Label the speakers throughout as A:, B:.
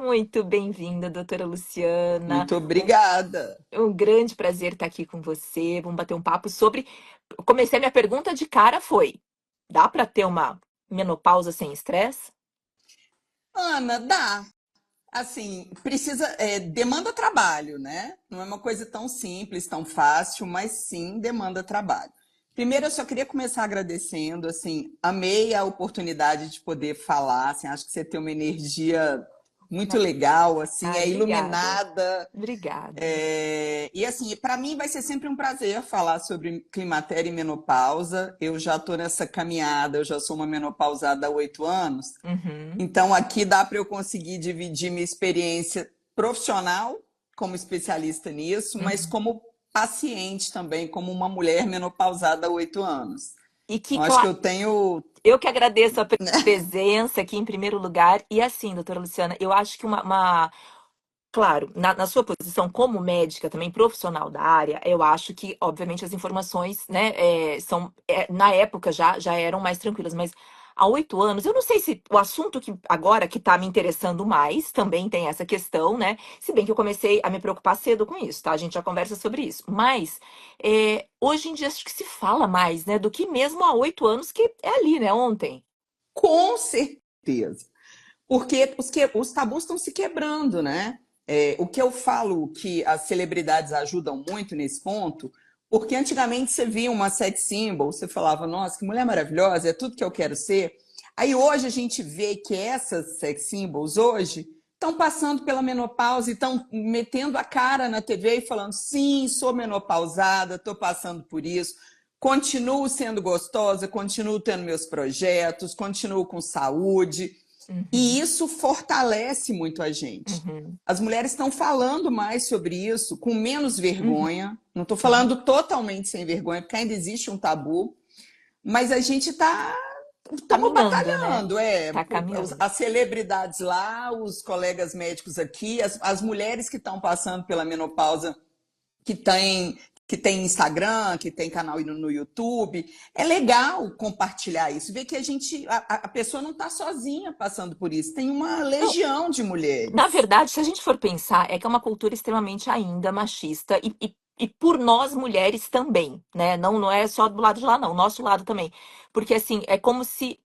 A: Muito bem-vinda, doutora Luciana.
B: Muito obrigada.
A: É um grande prazer estar aqui com você. Vamos bater um papo sobre. Comecei minha pergunta de cara foi: dá para ter uma menopausa sem estresse?
B: Ana, dá. Assim, precisa, demanda trabalho, né? Não é uma coisa tão simples, tão fácil, mas sim demanda trabalho. Primeiro, eu só queria começar agradecendo, assim, amei a oportunidade de poder falar, assim, acho que você tem uma energia muito legal, assim,
A: Ai,
B: é
A: obrigada.
B: iluminada.
A: Obrigada.
B: E assim, para mim vai ser sempre um prazer falar sobre climatério e menopausa. Eu já estou nessa caminhada, eu já sou uma menopausada há 8 anos.
A: Uhum,
B: Então aqui dá para eu conseguir dividir minha experiência profissional como especialista nisso, mas
A: uhum.
B: como paciente também, como uma mulher menopausada há 8 anos.
A: E que,
B: Então acho que
A: claro,
B: eu tenho.
A: eu que agradeço a presença aqui em primeiro lugar. E assim, doutora Luciana, eu acho que claro, na sua posição como médica, também profissional da área, eu acho que, obviamente, as informações, né, na época já eram mais tranquilas, mas há 8 anos, eu não sei se o assunto que agora que está me interessando mais também tem essa questão, né? Se bem que eu comecei a me preocupar cedo com isso, tá? A gente já conversa sobre isso. Mas hoje em dia acho que se fala mais, né, do que mesmo há 8 anos, que é ali, né, ontem.
B: Com certeza. Porque os tabus estão se quebrando, né? O que eu falo que as celebridades ajudam muito nesse ponto, porque antigamente você via uma sex symbol, você falava, nossa, que mulher maravilhosa, é tudo que eu quero ser. Aí hoje a gente vê que essas sex symbols hoje estão passando pela menopausa e estão metendo a cara na TV e falando, sim, sou menopausada, estou passando por isso, continuo sendo gostosa, continuo tendo meus projetos, continuo com saúde. E
A: Uhum,
B: isso fortalece muito a gente.
A: uhum,
B: As mulheres estão falando mais sobre isso com menos
A: uhum,
B: vergonha. Não estou
A: sim.
B: falando totalmente sem vergonha, porque ainda existe um tabu, mas a gente está estamos
A: Caminhando, né?
B: batalhando,
A: Tá caminhando.
B: as celebridades lá, os colegas médicos aqui, as mulheres que estão passando pela menopausa que tem Instagram, que tem canal no YouTube. É legal compartilhar isso, ver que a pessoa não está sozinha passando por isso. Tem uma
A: Não,
B: legião de
A: na
B: mulheres.
A: verdade, se a gente for pensar, é que é uma cultura extremamente ainda machista e por nós mulheres também, né? Não é só do lado de lá, não, nosso lado também. Porque assim, é como se.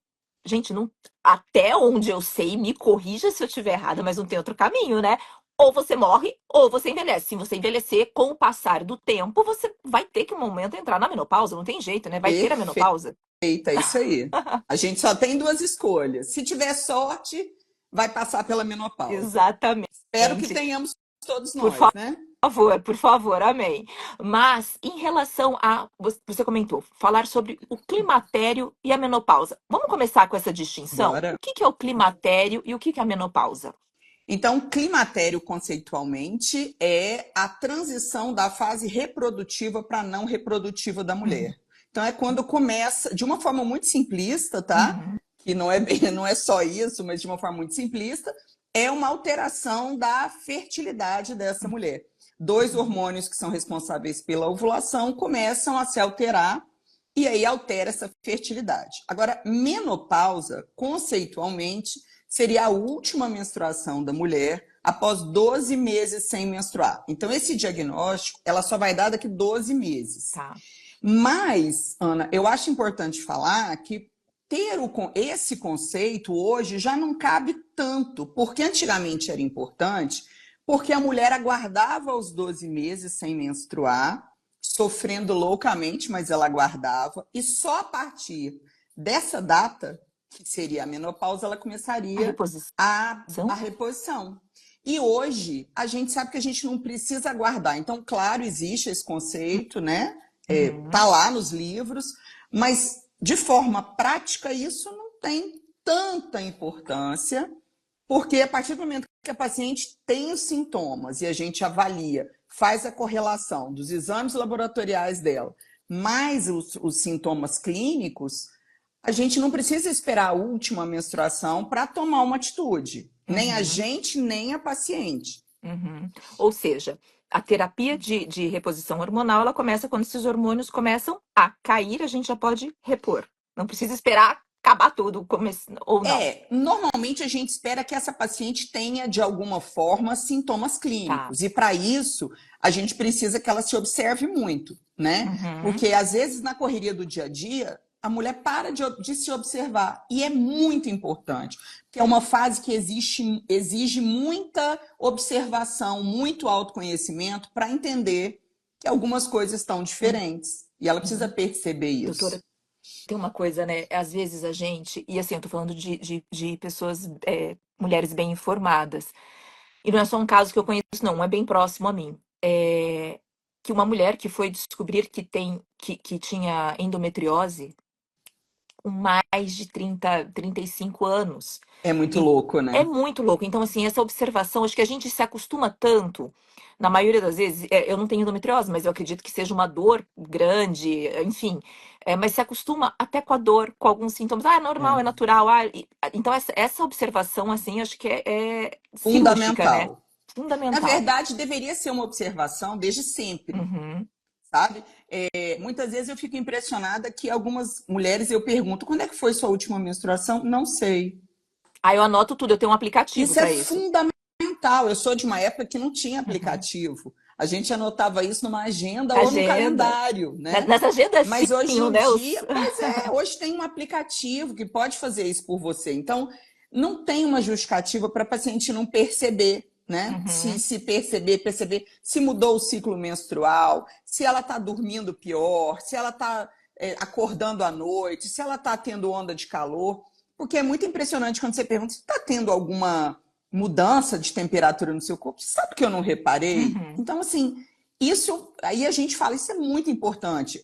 A: Gente, não, até onde eu sei, me corrija se eu estiver errada, mas não tem outro caminho, né? Ou você morre, ou você envelhece. Se você envelhecer, com o passar do tempo, você vai ter que um momento entrar na menopausa, não tem jeito, né? Vai ter a menopausa.
B: Perfeita, é isso aí. A gente só tem duas escolhas. Se tiver sorte, vai passar pela menopausa. Espero que
A: Exatamente.
B: tenhamos todos
A: Por
B: nós, né?
A: por favor, amém. Mas em relação a, você comentou, falar sobre o climatério e a menopausa. Vamos começar com essa distinção? O
B: Bora.
A: que que é o climatério e o que que é a menopausa?
B: Então, climatério, conceitualmente, é a transição da fase reprodutiva para não reprodutiva da
A: Uhum,
B: mulher. Então, é quando começa, de uma forma muito simplista, tá?
A: uhum,
B: Que não é, não é só isso, mas de uma forma muito simplista, é uma alteração da fertilidade dessa mulher. Dois
A: uhum.
B: hormônios que são responsáveis pela ovulação começam a se alterar e aí altera essa fertilidade. Agora, menopausa, conceitualmente, seria a última menstruação da mulher após 12 meses sem menstruar. Então, esse diagnóstico, ela só vai dar daqui 12 meses.
A: Tá.
B: Mas, Ana, eu acho importante falar que esse conceito hoje já não cabe tanto, porque antigamente era importante, porque a mulher aguardava os 12 meses sem menstruar, sofrendo loucamente, mas ela aguardava, e só a partir dessa data, que seria a menopausa, ela
A: A
B: começaria
A: reposição?
B: a reposição. E hoje a gente sabe que a gente não precisa aguardar. Então, claro, existe esse conceito, né? Tá
A: Uhum.
B: lá nos livros, mas de forma prática isso não tem tanta importância, porque a partir do momento que a paciente tem os sintomas e a gente avalia, faz a correlação dos exames laboratoriais dela, mais os sintomas clínicos, a gente não precisa esperar a última menstruação para tomar uma atitude. Nem a
A: Uhum.
B: gente, nem a paciente.
A: Uhum. Ou seja, a terapia de reposição hormonal, ela começa quando esses hormônios começam a cair, a gente já pode repor. Não precisa esperar acabar tudo, ou não.
B: Normalmente a gente espera que essa paciente tenha, de alguma forma, sintomas
A: Tá.
B: clínicos. E para isso, a gente precisa que ela se observe muito, né?
A: Uhum,
B: Porque às vezes na correria do dia a dia, a mulher para de se observar. E é muito importante, porque é uma fase que exige muita observação, muito autoconhecimento para entender que algumas coisas estão diferentes. E ela precisa
A: uhum.
B: perceber
A: Doutora,
B: isso.
A: tem uma coisa, né? Às vezes a gente, e assim, eu tô falando de pessoas, mulheres bem informadas, e não é só um caso que eu conheço, não, é bem próximo a mim. Que uma mulher que foi descobrir que tinha endometriose com mais de 35 anos.
B: É muito
A: E
B: louco,
A: é
B: né?
A: muito louco. Então, assim, essa observação, acho que a gente se acostuma tanto, na maioria das vezes, eu não tenho endometriose, mas eu acredito que seja uma dor grande, enfim, mas se acostuma até com a dor, com alguns sintomas. Ah, é normal, é
B: É.
A: natural. Então, essa observação, assim, acho que é cirúrgica, né?
B: Fundamental. Na
A: Fundamental.
B: verdade, deveria ser uma observação desde sempre,
A: Uhum.
B: sabe? Muitas vezes eu fico impressionada que algumas mulheres eu pergunto: quando é que foi sua última menstruação? Não sei.
A: Aí eu anoto tudo, eu tenho um aplicativo
B: Isso é
A: para isso.
B: fundamental. Eu sou de uma época que não tinha
A: Uhum.
B: aplicativo. A gente anotava isso numa agenda ou no
A: Agenda.
B: calendário, né?
A: Nas agendas
B: Mas hoje
A: tinham,
B: em
A: né?
B: dia, pois hoje tem um aplicativo que pode fazer isso por você. Então, não tem uma justificativa para a paciente não perceber, né?
A: Uhum.
B: Se perceber se mudou o ciclo menstrual, se ela está dormindo pior, se ela está acordando à noite, se ela está tendo onda de calor. Porque é muito impressionante quando você pergunta se está tendo alguma mudança de temperatura no seu corpo. Você sabe que eu não reparei?
A: Uhum.
B: Então, assim, isso, aí a gente fala, isso é muito importante.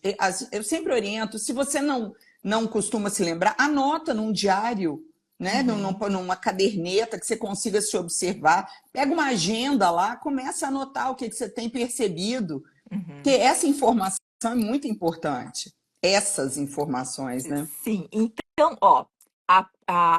B: Eu sempre oriento, se você não costuma se lembrar, anota num diário, né?
A: Uhum.
B: Numa caderneta que você consiga se observar. Pega uma agenda lá, começa a anotar o que você tem percebido. Porque
A: Uhum.
B: essa informação é muito importante. Essas informações, né?
A: Sim, então, ó,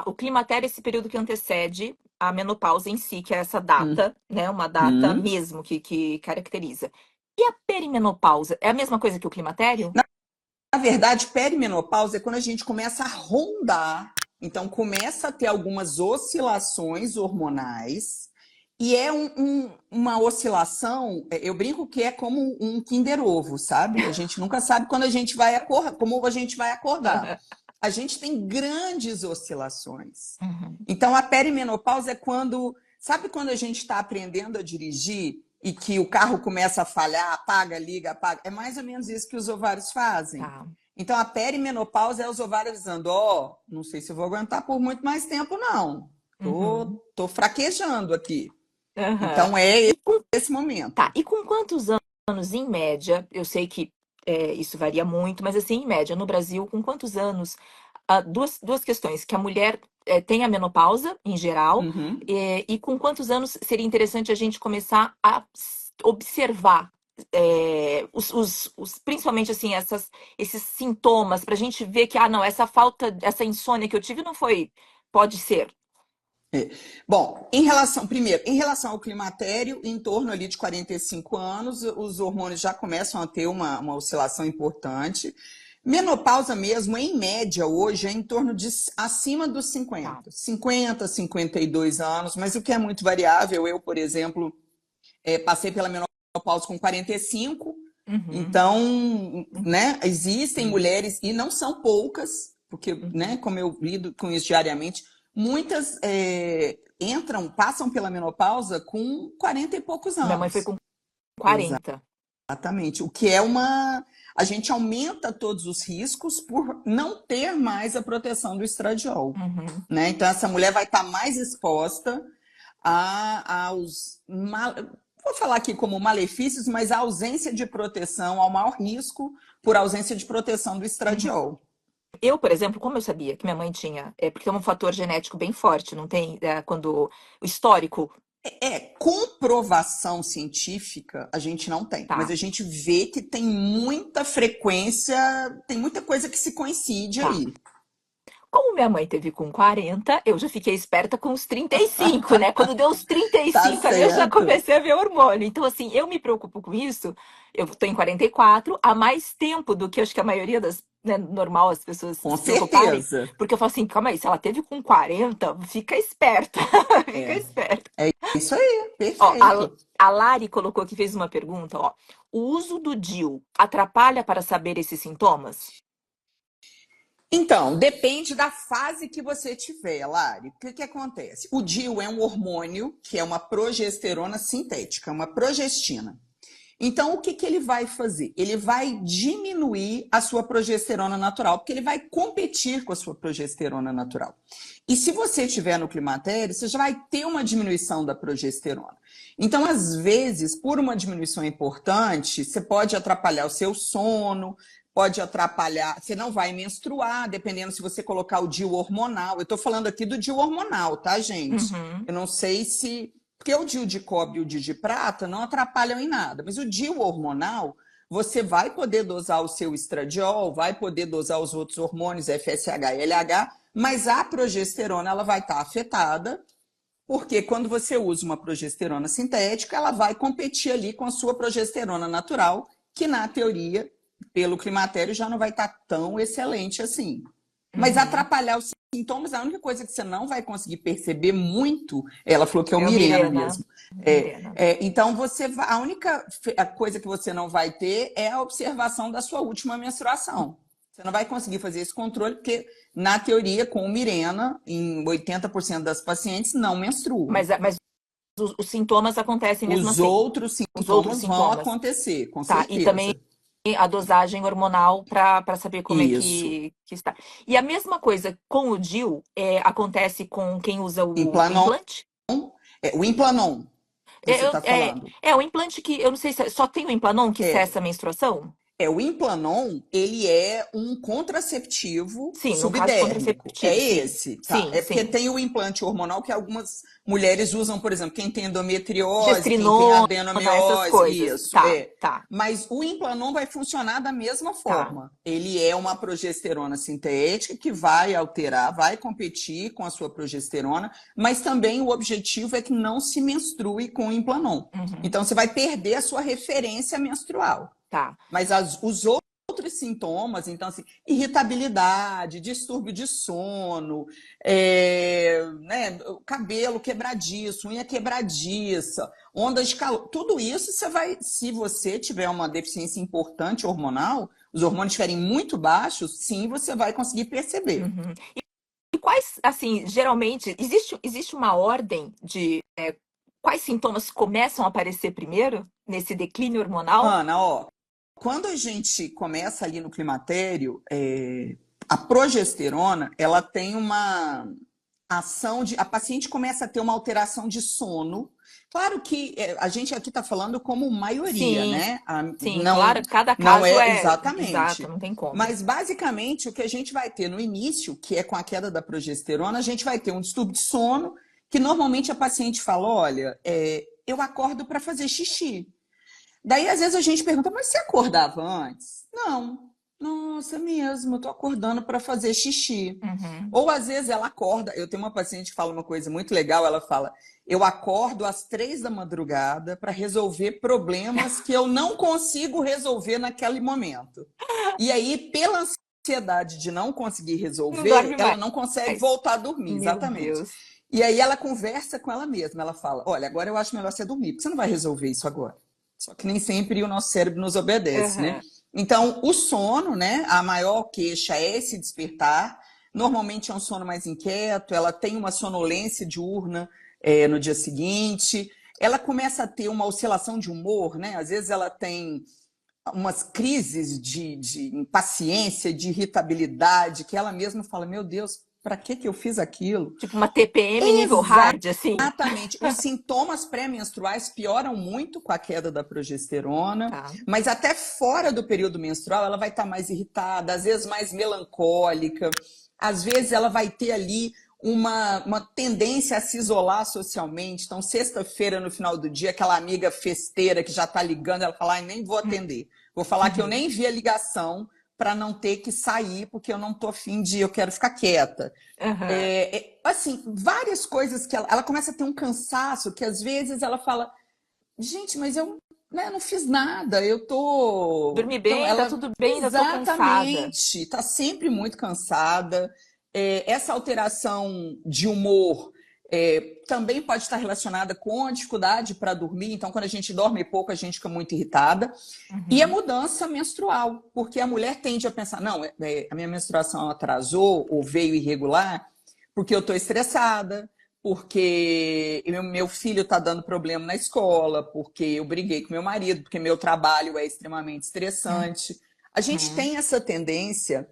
A: o climatério é esse período que antecede a menopausa em si, que é essa data, né? Uma data
B: Uhum.
A: mesmo que caracteriza. E a perimenopausa é a mesma coisa que o climatério?
B: Na verdade, perimenopausa é quando a gente começa a rondar, então começa a ter algumas oscilações hormonais, e é uma oscilação, eu brinco que é como um Kinder Ovo, sabe? A gente nunca sabe quando a gente vai acordar, como a gente vai acordar. A gente tem grandes oscilações.
A: Uhum.
B: Então, a perimenopausa é quando, sabe quando a gente está aprendendo a dirigir e que o carro começa a falhar, apaga, liga, apaga? É mais ou menos isso que os ovários fazem.
A: Tá.
B: Então, a perimenopausa é os ovários dizendo: ó, não sei se eu vou aguentar por muito mais tempo, não.
A: Uhum.
B: Tô fraquejando aqui.
A: Aham.
B: Então, é
A: E com,
B: esse
A: tá,
B: momento.
A: e com quantos anos, em média, eu sei que isso varia muito, mas assim, em média, no Brasil, com quantos anos, duas questões, que a mulher tem a menopausa, em geral,
B: Uhum.
A: e com quantos anos seria interessante a gente começar a observar principalmente assim, esses sintomas, para a gente ver que, não, essa falta, essa insônia que eu tive não foi, pode ser.
B: Bom, primeiro, em relação ao climatério, em torno ali de 45 anos, os hormônios já começam a ter uma oscilação importante. Menopausa mesmo, em média, hoje é em torno de acima dos
A: Tá.
B: 52 anos, mas o que é muito variável, eu, por exemplo, passei pela menopausa com 45,
A: Uhum,
B: então, né, existem
A: sim.
B: mulheres, e não são poucas, porque, né,
A: Uhum.
B: como eu lido com isso diariamente, muitas passam pela menopausa com 40 e poucos
A: Minha mãe foi
B: anos.
A: com 40.
B: Exatamente. O que é uma. A gente aumenta todos os riscos por não ter mais a proteção do estradiol.
A: Uhum.
B: Né? Então, essa mulher vai estar mais exposta aos. Vou falar aqui como malefícios, mas a ausência de proteção, ao maior risco por ausência de proteção do
A: Uhum.
B: estradiol.
A: Eu, por exemplo, como eu sabia que minha mãe tinha, porque tem um fator genético bem forte, não tem? Quando o histórico,
B: Comprovação científica a gente não tem, mas
A: tá,
B: a gente vê que tem muita frequência, tem muita coisa que se coincide
A: tá.
B: aí.
A: Como minha mãe teve com 40, eu já fiquei esperta com os 35, né? Quando deu os trinta e
B: Tá
A: cinco ali, eu já
B: certo.
A: comecei a ver hormônio. Então, assim, eu me preocupo com isso. Eu tô em 44 há mais tempo do que acho que a maioria das né, normal as pessoas
B: Com
A: se preocuparem,
B: certeza.
A: porque eu falo assim, calma aí, se ela teve com 40, fica esperta, fica
B: É,
A: esperta.
B: é isso aí,
A: Ó,
B: perfeito.
A: a Lari colocou aqui, fez uma pergunta, ó. O uso do DIU atrapalha para saber esses sintomas?
B: Então, depende da fase que você tiver, Lari. O que acontece? O DIU é um hormônio que é uma progesterona sintética, uma progestina. Então, o que ele vai fazer? Ele vai diminuir a sua progesterona natural, porque ele vai competir com a sua progesterona natural. E se você estiver no climatério, você já vai ter uma diminuição da progesterona. Então, às vezes, por uma diminuição importante, você pode atrapalhar o seu sono, pode atrapalhar, você não vai menstruar, dependendo se você colocar o DIU hormonal. Eu estou falando aqui do DIU hormonal, tá, gente?
A: Uhum.
B: Eu não sei se porque o DIU de cobre e o DIU de prata não atrapalham em nada, mas o DIU hormonal, você vai poder dosar o seu estradiol, vai poder dosar os outros hormônios, FSH e LH, mas a progesterona ela vai estar afetada, porque quando você usa uma progesterona sintética, ela vai competir ali com a sua progesterona natural, que na teoria, pelo climatério, já não vai estar tão excelente assim. Mas
A: Uhum.
B: atrapalhar os sintomas, a única coisa que você não vai conseguir perceber muito, ela falou que é o
A: É o
B: Mirena
A: Mirena.
B: mesmo.
A: Mirena.
B: Então a única coisa que você não vai ter é a observação da sua última menstruação. Você não vai conseguir fazer esse controle, porque, na teoria, com o Mirena, em 80% das pacientes não menstruam.
A: Mas os sintomas acontecem mesmo
B: Os
A: assim.
B: outros
A: Os outros
B: sintomas vão
A: sintomas.
B: acontecer, com
A: Tá. E também
B: certeza.
A: a dosagem hormonal para saber como é
B: Isso.
A: que está. E a mesma coisa com o DIU acontece com quem usa o
B: Implanon,
A: implante?
B: o Implanon, você está falando.
A: O implante que, eu não sei se só tem o Implanon que cessa a
B: É,
A: menstruação?
B: o Implanon, ele é um contraceptivo
A: Sim, no caso
B: subdérmico. É
A: contraceptivo, sim.
B: esse, tá?
A: Sim,
B: É porque
A: sim.
B: tem o implante hormonal que algumas mulheres usam, por exemplo, quem tem endometriose, quem tem
A: Gestrinona, essas
B: adenomiose,
A: coisas.
B: isso,
A: Tá, tá,
B: Mas o Implanon vai funcionar da mesma
A: tá.
B: forma. Ele é uma progesterona sintética que vai alterar, vai competir com a sua progesterona, mas também o objetivo é que não se menstrue com o Implanon.
A: Uhum,
B: Então, você vai perder a sua referência menstrual.
A: tá.
B: Mas os outros sintomas, então, assim, irritabilidade, distúrbio de sono, né, cabelo quebradiço, unha quebradiça, ondas de calor, tudo isso você vai, se você tiver uma deficiência importante hormonal, os hormônios estiverem muito baixos, sim, você vai conseguir perceber.
A: Uhum. E quais, assim, geralmente, existe uma ordem de quais sintomas começam a aparecer primeiro nesse declínio hormonal?
B: Ana, ó, quando a gente começa ali no climatério, a progesterona, ela tem uma ação de. A paciente começa a ter uma alteração de sono. Claro que a gente aqui está falando como maioria,
A: Sim,
B: né?
A: sim,
B: Não,
A: claro, cada
B: não
A: caso
B: é
A: é exato,
B: exatamente.
A: não tem como.
B: Mas basicamente o que a gente vai ter no início, que é com a queda da progesterona, a gente vai ter um distúrbio de sono, que normalmente a paciente fala: olha, eu acordo para fazer xixi. Daí, às vezes, a gente pergunta, mas você acordava antes? Não. Nossa, mesmo, eu tô acordando para fazer xixi.
A: Uhum.
B: Ou às vezes ela acorda, eu tenho uma paciente que fala uma coisa muito legal, ela fala, eu acordo às 3 da madrugada para resolver problemas que eu não consigo resolver naquele momento. E aí, pela ansiedade de não conseguir
A: Não
B: resolver,
A: dorme
B: ela
A: mais.
B: não consegue voltar a dormir,
A: Meu
B: exatamente.
A: Deus.
B: E aí ela conversa com ela mesma, ela fala, olha, agora eu acho melhor você dormir, porque você não vai resolver isso agora. Só que nem sempre o nosso cérebro nos obedece, né?
A: Uhum.
B: Então, o sono, né? A maior queixa é esse despertar. Normalmente é um sono mais inquieto, ela tem uma sonolência diurna no dia seguinte. Ela começa a ter uma oscilação de humor, né? Às vezes ela tem umas crises de impaciência, de irritabilidade, que ela mesma fala: Meu Deus, para que eu fiz aquilo?
A: Tipo uma TPM nível hard, assim.
B: Exatamente. Os sintomas pré-menstruais pioram muito com a queda da progesterona,
A: Tá.
B: mas até fora do período menstrual ela vai estar mais irritada, às vezes mais melancólica, às vezes ela vai ter ali uma tendência a se isolar socialmente. Então, sexta-feira, no final do dia, aquela amiga festeira que já está ligando, ela fala: nem vou atender. Vou falar que eu
A: Uhum.
B: nem vi a ligação para não ter que sair, porque eu não estou afim de, eu quero ficar quieta.
A: Uhum.
B: Assim, várias coisas que ela começa a ter um cansaço que às vezes ela fala, gente, mas eu né, não fiz nada, eu tô.
A: Dormi
B: Então,
A: bem, tá
B: ela,
A: tudo bem, ainda tô cansada.
B: exatamente, está sempre muito cansada. Essa alteração de humor também pode estar relacionada com a dificuldade para dormir. Então, quando a gente dorme pouco, a gente fica muito irritada. E a
A: Uhum,
B: mudança menstrual, porque a mulher tende a pensar: não, a minha menstruação atrasou ou veio irregular porque eu estou estressada, porque meu filho está dando problema na escola, porque eu briguei com meu marido, porque meu trabalho é extremamente estressante. A gente
A: uhum.
B: tem essa tendência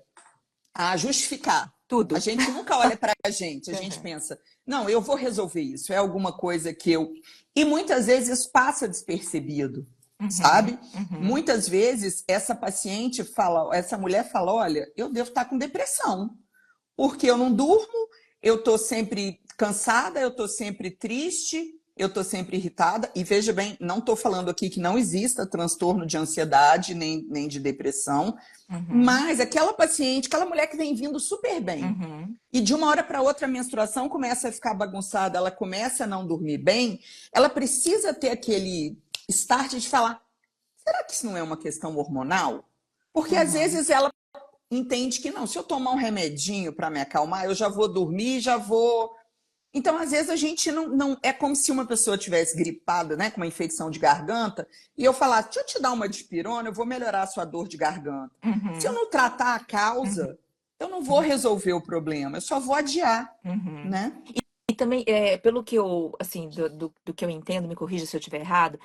B: a justificar. A
A: Tudo.
B: gente nunca olha para a gente
A: Uhum,
B: pensa, não, eu vou resolver isso, é alguma coisa que eu. E muitas vezes isso passa despercebido,
A: uhum,
B: sabe?
A: uhum,
B: Muitas vezes essa paciente fala, essa mulher fala: olha, eu devo estar com depressão porque eu não durmo, eu estou sempre cansada, eu estou sempre triste, eu estou sempre irritada. E veja bem, não estou falando aqui que não exista transtorno de ansiedade nem de depressão,
A: uhum,
B: mas aquela paciente, aquela mulher que vem vindo super bem,
A: uhum,
B: e de uma hora para outra a menstruação começa a ficar bagunçada, ela começa a não dormir bem, ela precisa ter aquele start de falar: será que isso não é uma questão hormonal? Porque às
A: uhum.
B: vezes ela entende que não, se eu tomar um remedinho para me acalmar, eu já vou dormir, já vou. Então, às vezes, a gente não. É como se uma pessoa tivesse gripada, né, com uma infecção de garganta, e eu falar: deixa eu te dar uma dipirona, eu vou melhorar a sua dor de garganta. Se eu
A: Uhum,
B: não tratar a causa, eu não vou resolver o problema, eu só vou adiar,
A: uhum.
B: né?
A: E também, pelo que eu, assim, do que eu entendo, me corrija se eu estiver errado,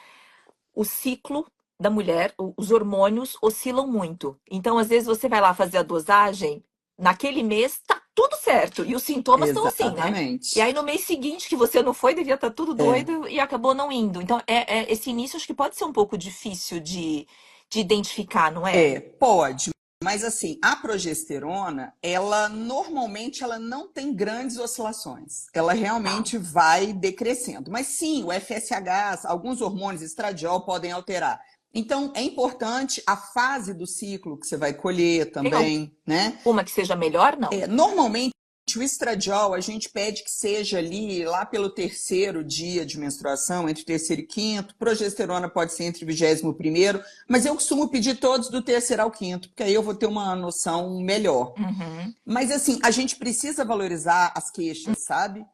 A: o ciclo da mulher, os hormônios oscilam muito. Então, às vezes, você vai lá fazer a dosagem, naquele mês tá tudo certo, e os sintomas estão assim, né? E
B: Exatamente.
A: aí, no mês seguinte que você não foi, devia estar tudo
B: É.
A: doido e acabou não indo. Então, esse início acho que pode ser um pouco difícil de identificar, não é?
B: Pode, mas assim, a progesterona, ela normalmente ela não tem grandes oscilações. Ela
A: Tá.
B: realmente vai decrescendo. Mas sim, o FSH, alguns hormônios, estradiol podem alterar. Então, é importante a fase do ciclo que você vai colher
A: Tem
B: também, né?
A: alguma que seja melhor? Não.
B: Normalmente, o estradiol a gente pede que seja ali lá pelo terceiro dia de menstruação, entre o terceiro e quinto. Progesterona pode ser entre o 21º, mas eu costumo pedir todos do terceiro ao quinto, porque aí eu vou ter uma noção melhor.
A: Uhum,
B: Mas assim, a gente precisa valorizar as queixas, sabe?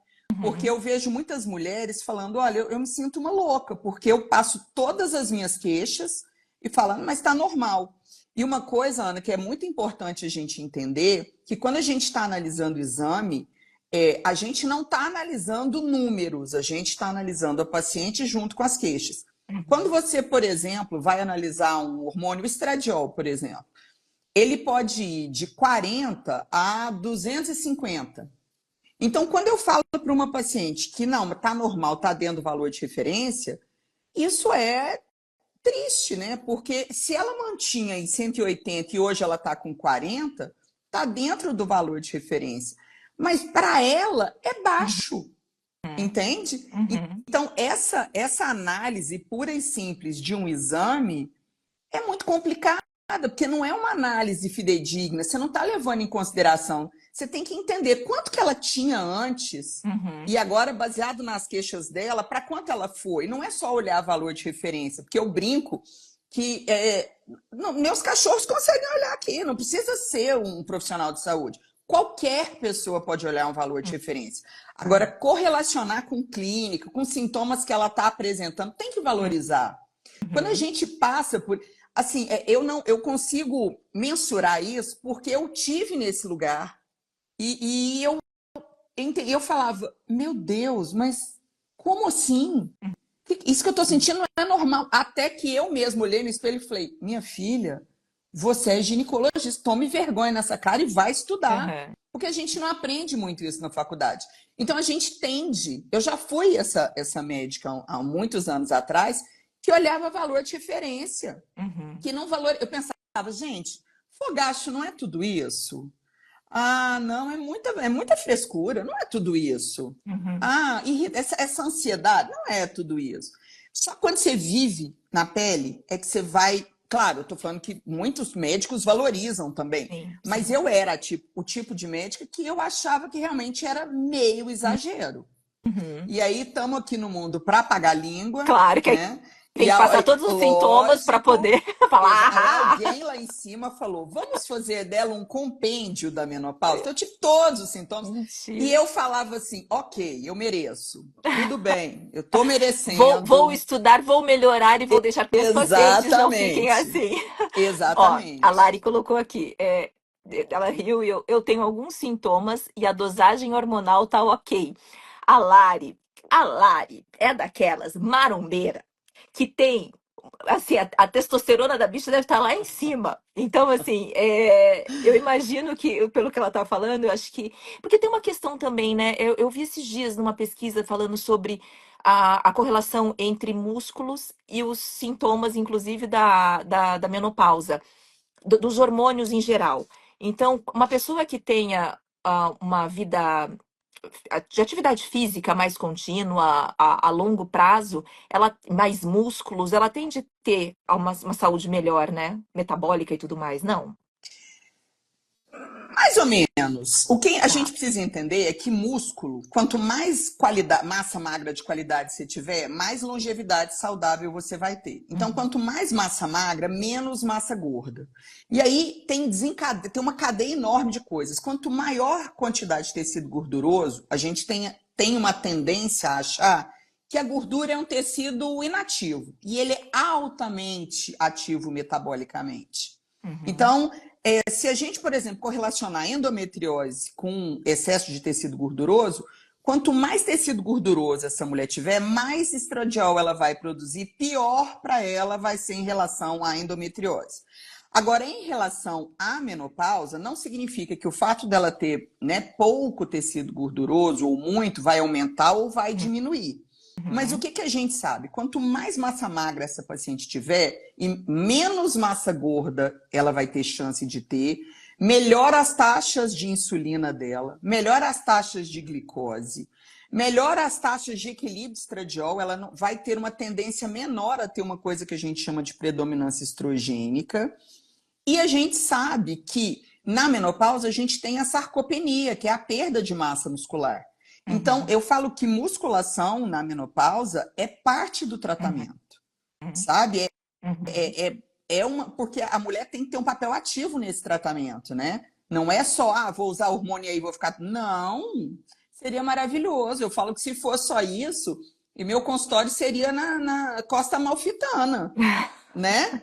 B: Porque
A: uhum,
B: eu vejo muitas mulheres falando: olha, eu me sinto uma louca, porque eu passo todas as minhas queixas e falando, mas está normal. E uma coisa, Ana, que é muito importante a gente entender, que quando a gente está analisando o exame, a gente não está analisando números, a gente está analisando a paciente junto com as queixas. Quando
A: uhum,
B: você, por exemplo, vai analisar um hormônio estradiol, por exemplo, ele pode ir de 40 a 250. Então, quando eu falo para uma paciente que não, está normal, está dentro do valor de referência, isso é triste, né? Porque se ela mantinha em 180 e hoje ela está com 40, está dentro do valor de referência. Mas para ela é baixo, entende?
A: uhum,
B: Então, essa análise pura e simples de um exame é muito complicada, porque não é uma análise fidedigna, você não está levando em consideração. Você tem que entender quanto que ela tinha antes
A: uhum,
B: e agora, baseado nas queixas dela, para quanto ela foi. Não é só olhar valor de referência, porque eu brinco que não, meus cachorros conseguem olhar aqui, não precisa ser um profissional de saúde. Qualquer pessoa pode olhar um valor de referência. Agora,
A: uhum,
B: correlacionar com clínica, com sintomas que ela está apresentando, tem que valorizar. Quando a
A: uhum,
B: gente passa por. Assim, eu consigo mensurar isso porque eu tive nesse lugar e eu falava: meu Deus, mas como assim? Isso que eu estou sentindo não é normal. Até que eu mesmo olhei no espelho e falei: minha filha, você é ginecologista, tome vergonha nessa cara e vai estudar.
A: uhum,
B: Porque a gente não aprende muito isso na faculdade. Então a gente tende. Eu já fui essa médica há muitos anos atrás, que olhava valor de referência,
A: uhum,
B: que não valor. Eu pensava: gente, fogacho não é tudo isso. Ah, não, é muita frescura, não é tudo isso.
A: uhum.
B: Ah, essa ansiedade não é tudo isso. Só quando você vive na pele é que você vai. Claro, eu estou falando que muitos médicos valorizam também,
A: Sim,
B: mas
A: sim.
B: eu era o tipo de médica que eu achava que realmente era meio exagero.
A: Uhum.
B: E aí estamos aqui no mundo para pagar língua,
A: Claro que aí
B: né?
A: Tem que passar todos os sintomas para
B: lógico,
A: poder
B: aí
A: falar.
B: alguém lá em cima falou, vamos fazer dela um compêndio da menopausa. Então eu tive todos os sintomas. E
A: Mentira.
B: eu falava assim, ok, eu mereço, tudo bem, eu tô
A: Vou
B: merecendo.
A: estudar, vou melhorar e vou deixar que meus pacientes não fiquem
B: Exatamente,
A: assim. Ó, a
B: exatamente.
A: Lari colocou aqui. Ela riu e eu tenho alguns sintomas e a dosagem hormonal tá ok. A Lari, a Lari é daquelas marombeira que tem, assim, a testosterona da bicha deve estar lá em cima. Então, assim, eu imagino que, pelo que ela tá falando, eu acho que. Porque tem uma questão também, né? Eu vi esses dias numa pesquisa falando sobre a correlação entre músculos e os sintomas, inclusive, da menopausa, dos hormônios em geral. Então, uma pessoa que tenha uma vida de atividade física mais contínua, a longo prazo, ela mais músculos, ela tende a ter uma saúde melhor, né? Metabólica e tudo mais, não?
B: Mais ou menos. O que a gente
A: Tá.
B: precisa entender é que músculo, quanto mais qualidade, massa magra de qualidade você tiver, mais longevidade saudável você vai ter. Então,
A: Uhum,
B: quanto mais massa magra, menos massa gorda. E aí tem uma cadeia enorme de coisas. Quanto maior quantidade de tecido gorduroso, a gente tem uma tendência a achar que a gordura é um tecido inativo. E ele é altamente ativo metabolicamente.
A: uhum,
B: Então, se a gente, por exemplo, correlacionar endometriose com excesso de tecido gorduroso, quanto mais tecido gorduroso essa mulher tiver, mais estradiol ela vai produzir, pior para ela vai ser em relação à endometriose. Agora, em relação à menopausa, não significa que o fato dela ter, né, pouco tecido gorduroso ou muito vai aumentar ou vai diminuir. Mas o
A: uhum,
B: que, que a gente sabe? Quanto mais massa magra essa paciente tiver, e menos massa gorda ela vai ter chance de ter, melhor as taxas de insulina dela, melhor as taxas de glicose, melhor as taxas de equilíbrio estradiol, ela não, vai ter uma tendência menor a ter uma coisa que a gente chama de predominância estrogênica. E a gente sabe que na menopausa a gente tem a sarcopenia, que é a perda de massa muscular. Então,
A: uhum,
B: eu falo que musculação na menopausa é parte do
A: uhum,
B: tratamento,
A: uhum,
B: sabe?
A: uhum.
B: É, é, porque a mulher tem que ter um papel ativo nesse tratamento, né? Não é só, vou usar hormônio aí e vou ficar. Não, seria maravilhoso. Eu falo que se fosse só isso, e meu consultório seria na Costa Amalfitana, né?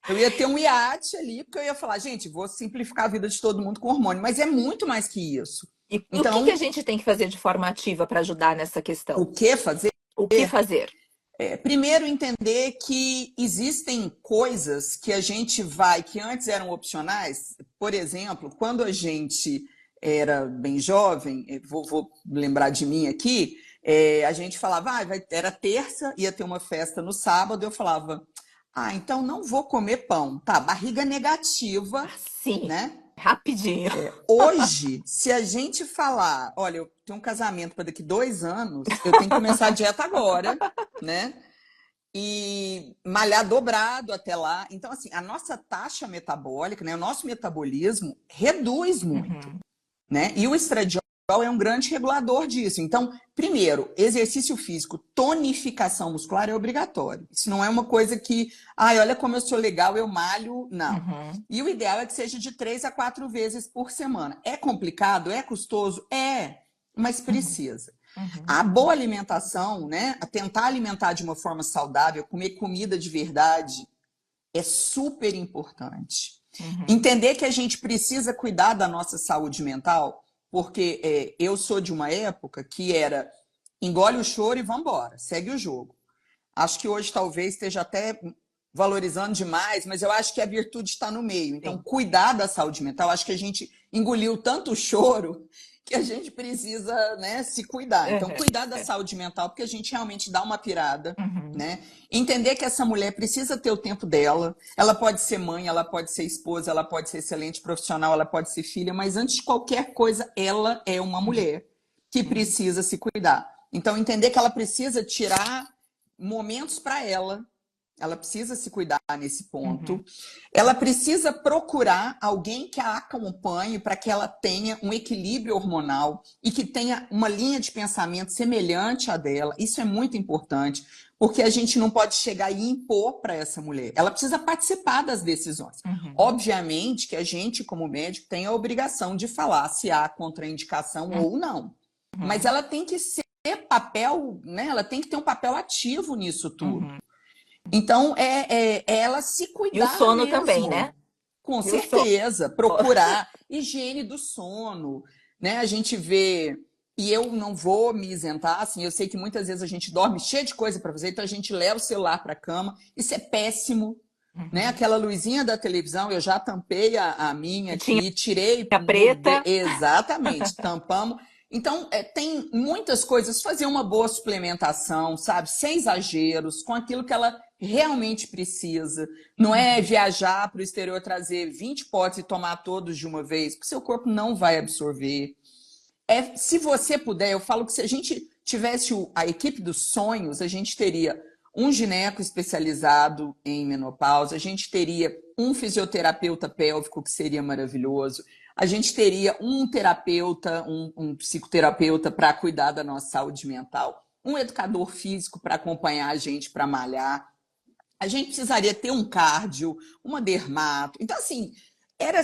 B: Eu ia ter um iate ali, porque eu ia falar, gente, vou simplificar a vida de todo mundo com hormônio, mas é muito mais que isso.
A: E o que que a
B: Então,
A: gente tem que fazer de forma ativa para ajudar nessa
B: o
A: questão?
B: que fazer?
A: O que fazer?
B: Primeiro, entender que existem coisas que a gente vai, que antes eram opcionais. Por exemplo, quando a gente era bem jovem, vou lembrar de mim aqui, a gente falava, era terça, ia ter uma festa no sábado, eu falava, então não vou comer pão. Tá, barriga negativa,
A: Assim,
B: né?
A: rapidinho.
B: Hoje, se a gente falar, olha, eu tenho um casamento para daqui 2 anos, eu tenho que começar a dieta agora, né? E malhar dobrado até lá. Então, assim, a nossa taxa metabólica, né, o nosso metabolismo reduz muito,
A: Uhum,
B: né? E o estradiol é um grande regulador disso. Então, primeiro, exercício físico, tonificação muscular é obrigatório. Isso não é uma coisa que, olha como eu sou legal, eu malho, não.
A: uhum,
B: E o ideal é que seja de 3 a 4 vezes por semana. É complicado? É custoso? Mas
A: uhum,
B: precisa.
A: uhum,
B: A boa alimentação, né? A tentar alimentar de uma forma saudável, comer comida de verdade, é super importante.
A: uhum,
B: Entender que a gente precisa cuidar da nossa saúde mental, porque eu sou de uma época que era engole o choro e vamos embora, segue o jogo. Acho que hoje talvez esteja até valorizando demais, mas eu acho que a virtude está no meio. Então,
A: sim.
B: cuidar da saúde mental, acho que a gente engoliu tanto choro que a gente precisa, né, se cuidar. Então,
A: Uhum,
B: cuidar da saúde mental, porque a gente realmente dá uma pirada,
A: uhum,
B: né? Entender que essa mulher precisa ter o tempo dela. Ela pode ser mãe, ela pode ser esposa, ela pode ser excelente profissional, ela pode ser filha, mas antes de qualquer coisa, ela é uma
A: uhum,
B: mulher que
A: uhum,
B: precisa se cuidar. Então, entender que ela precisa tirar momentos para ela, ela precisa se cuidar nesse
A: Uhum.
B: ponto, ela precisa procurar alguém que a acompanhe para que ela tenha um equilíbrio hormonal e que tenha uma linha de pensamento semelhante à dela. Isso é muito importante, porque a gente não pode chegar e impor para essa mulher. Ela precisa participar das decisões.
A: Uhum.
B: Obviamente que a gente, como médico, tem a obrigação de falar se há contraindicação ou não. Mas
A: Uhum.
B: ela tem que ser papel, né? Ela tem que ter um papel ativo nisso tudo.
A: Uhum.
B: Então, é ela se
A: E o
B: cuidar
A: sono também, né?
B: mesmo, com
A: E o sono.
B: certeza, procurar higiene do sono, né? A gente vê, e eu não vou me isentar, assim, eu sei que muitas vezes a gente dorme cheio de coisa para fazer, então a gente leva o celular para a cama, isso é péssimo, né?
A: Uhum.
B: Aquela luzinha da televisão, eu já tampei a minha
A: E tinha
B: aqui, tirei,
A: a
B: mudei,
A: preta.
B: exatamente, tampamos. Então, tem muitas coisas, fazer uma boa suplementação, sabe? Sem exageros, com aquilo que ela realmente precisa. Não é
A: Uhum.
B: viajar para o exterior, trazer 20 potes e tomar todos de uma vez, porque seu corpo não vai absorver. Se você puder, eu falo que se a gente tivesse a equipe dos sonhos, a gente teria um gineco especializado em menopausa, a gente teria um fisioterapeuta pélvico, que seria maravilhoso, a gente teria um terapeuta, um psicoterapeuta para cuidar da nossa saúde mental, um educador físico para acompanhar a gente para malhar. A gente precisaria ter um cardio, uma dermato. Então, assim,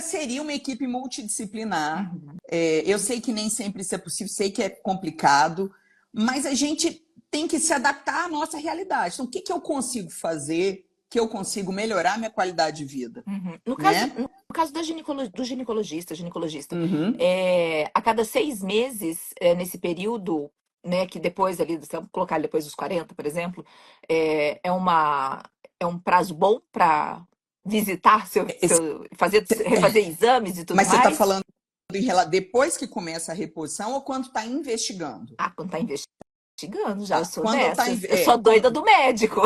B: seria uma equipe multidisciplinar.
A: Uhum.
B: Eu sei que nem sempre isso é possível, sei que é complicado, mas a gente tem que se adaptar à nossa realidade. Então, o que, que eu consigo fazer que eu consigo melhorar minha qualidade de vida,
A: Uhum.
B: né?
A: No caso do ginecologista,
B: Uhum.
A: a cada 6 meses, nesse período, né, que depois ali, se eu colocar depois dos 40, por exemplo, é um prazo bom para visitar
B: Esse-
A: refazer exames e tudo
B: mas você está
A: mais?
B: falando depois que começa a reposição ou quando está investigando?
A: Ah, quando tá investigando já, eu
B: Tá.
A: sou
B: Quando está
A: dessas. Eu sou doida do médico.